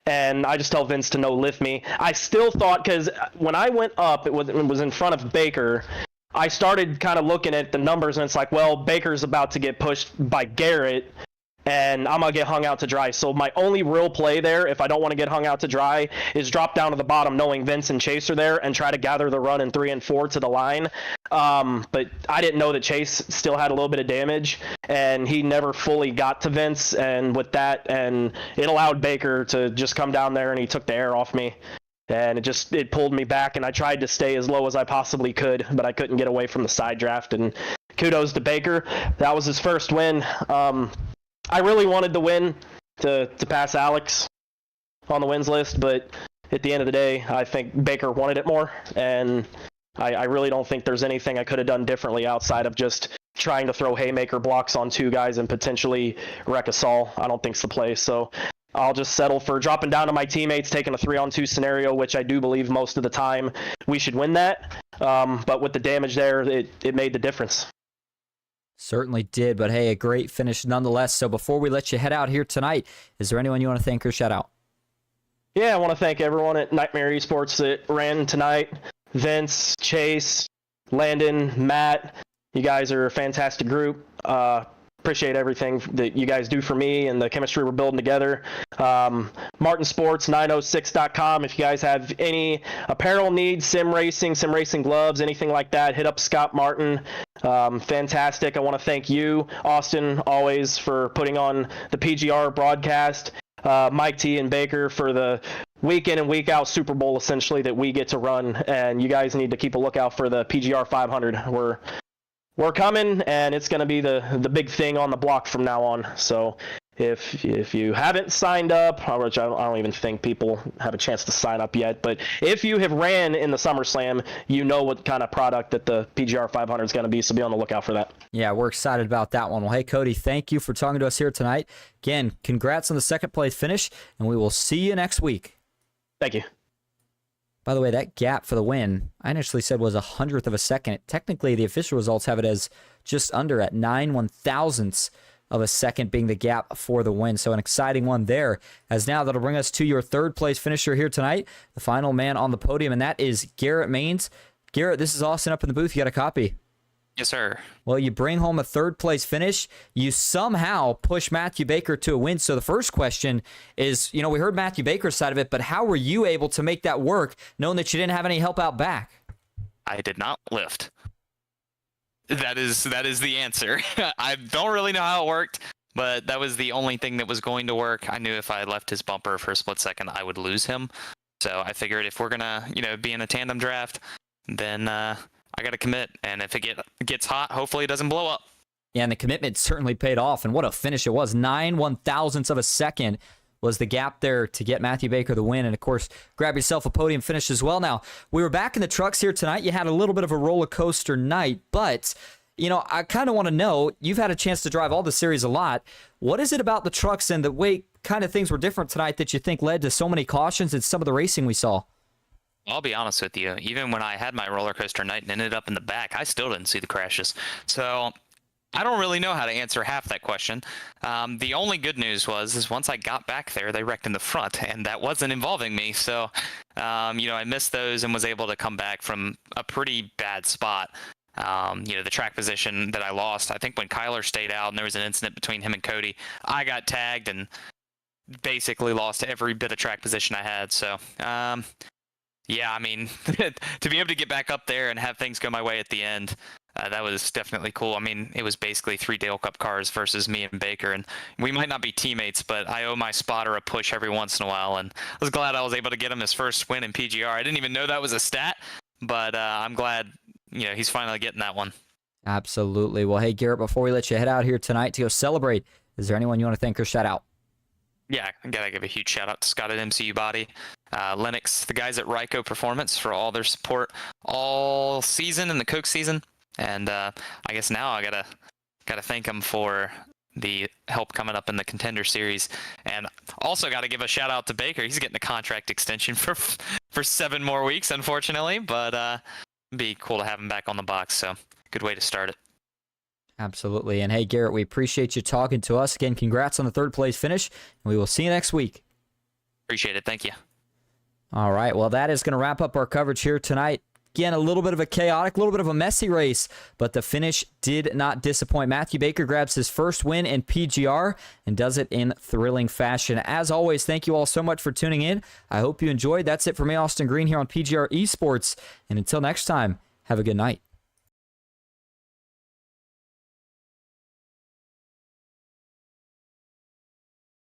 and I just tell Vince to no lift me. I still thought, because when I went up, it was in front of Baker. I started kind of looking at the numbers, and it's like, well, Baker's about to get pushed by Garrett, and I'm going to get hung out to dry. So my only real play there, if I don't want to get hung out to dry, is drop down to the bottom knowing Vince and Chase are there and try to gather the run in 3 and 4 to the line. But I didn't know that Chase still had a little bit of damage, and he never fully got to Vince, and with that, and it allowed Baker to just come down there, and he took the air off me. And it pulled me back, and I tried to stay as low as I possibly could, but I couldn't get away from the side draft. And kudos to Baker. That was his first win. I really wanted the win to pass Alex on the wins list, but at the end of the day, I think Baker wanted it more. And I really don't think there's anything I could have done differently outside of just trying to throw haymaker blocks on 2 guys and potentially wreck us all. I don't think's the play. So I'll just settle for dropping down to my teammates, taking a 3-on-2 scenario, which I do believe most of the time we should win that. But with the damage there, it made the difference. Certainly did, but hey, a great finish nonetheless. So before we let you head out here tonight, is there anyone you want to thank or shout out? Yeah, I want to thank everyone at Nightmare Esports that ran tonight. Vince, Chase, Landon, Matt, you guys are a fantastic group. Appreciate everything that you guys do for me and the chemistry we're building together. Martin Sports 906.com. If you guys have any apparel needs, sim racing gloves, anything like that, hit up Scott Martin. Fantastic. I want to thank you, Austin, always for putting on the PGR broadcast. Mike T and Baker for the week in and week out Super Bowl essentially that we get to run, and you guys need to keep a lookout for the PGR 500. We're coming, and it's going to be the big thing on the block from now on. So if you haven't signed up, which I don't even think people have a chance to sign up yet, but if you have ran in the SummerSlam, you know what kind of product that the PGR 500 is going to be, so be on the lookout for that. Yeah, we're excited about that one. Well, hey, Cody, thank you for talking to us here tonight. Again, congrats on the second place finish, and we will see you next week. Thank you. By the way, that gap for the win, I initially said was 100th of a second. Technically, the official results have it as just under at 9/1000ths of a second being the gap for the win. So an exciting one there. As now that'll bring us to your third place finisher here tonight, the final man on the podium, and that is Garrett Maines. Garrett, this is Austin up in the booth. You got a copy? Yes, sir. Well, you bring home a third place finish. You somehow push Matthew Baker to a win. So the first question is, we heard Matthew Baker's side of it, but how were you able to make that work knowing that you didn't have any help out back? I did not lift. That is the answer. I don't really know how it worked, but that was the only thing that was going to work. I knew if I left his bumper for a split second, I would lose him. So I figured if we're going to, be in a tandem draft, then I got to commit, and if it gets hot, hopefully it doesn't blow up. Yeah, and the commitment certainly paid off, and what a finish it was. 9 1/1000ths of a second was the gap there to get Matthew Baker the win, and of course, grab yourself a podium finish as well. Now, we were back in the trucks here tonight. You had a little bit of a roller coaster night, but, I kind of want to know, you've had a chance to drive all the series a lot. What is it about the trucks and the way kind of things were different tonight that you think led to so many cautions and some of the racing we saw? I'll be honest with you. Even when I had my roller coaster night and ended up in the back, I still didn't see the crashes. So I don't really know how to answer half that question. The only good news is once I got back there, they wrecked in the front, and that wasn't involving me. So, I missed those and was able to come back from a pretty bad spot. The track position that I lost, I think when Kyler stayed out and there was an incident between him and Cody, I got tagged and basically lost every bit of track position I had. So, yeah, to be able to get back up there and have things go my way at the end, that was definitely cool. It was basically 3 Dale Cup cars versus me and Baker, and we might not be teammates, but I owe my spotter a push every once in a while, and I was glad I was able to get him his first win in PGR. I didn't even know that was a stat, but I'm glad, he's finally getting that one. Absolutely. Well, hey, Garrett, before we let you head out here tonight to go celebrate, is there anyone you want to thank or shout out? Yeah, I gotta give a huge shout out to Scott at MCU Body, Lennox, the guys at Ryko Performance for all their support all season in the Coke season, and I guess now I gotta thank them for the help coming up in the Contender Series, and also got to give a shout out to Baker. He's getting a contract extension for 7 more weeks, unfortunately, but it'd be cool to have him back on the box. So good way to start it. Absolutely. And hey, Garrett, we appreciate you talking to us. Again, congrats on the third place finish, and we will see you next week. Appreciate it. Thank you. All right. Well, that is going to wrap up our coverage here tonight. Again, a little bit of a chaotic, a little bit of a messy race, but the finish did not disappoint. Matthew Baker grabs his first win in PGR and does it in thrilling fashion. As always, thank you all so much for tuning in. I hope you enjoyed. That's it for me, Austin Green, here on PGR Esports. And until next time, have a good night.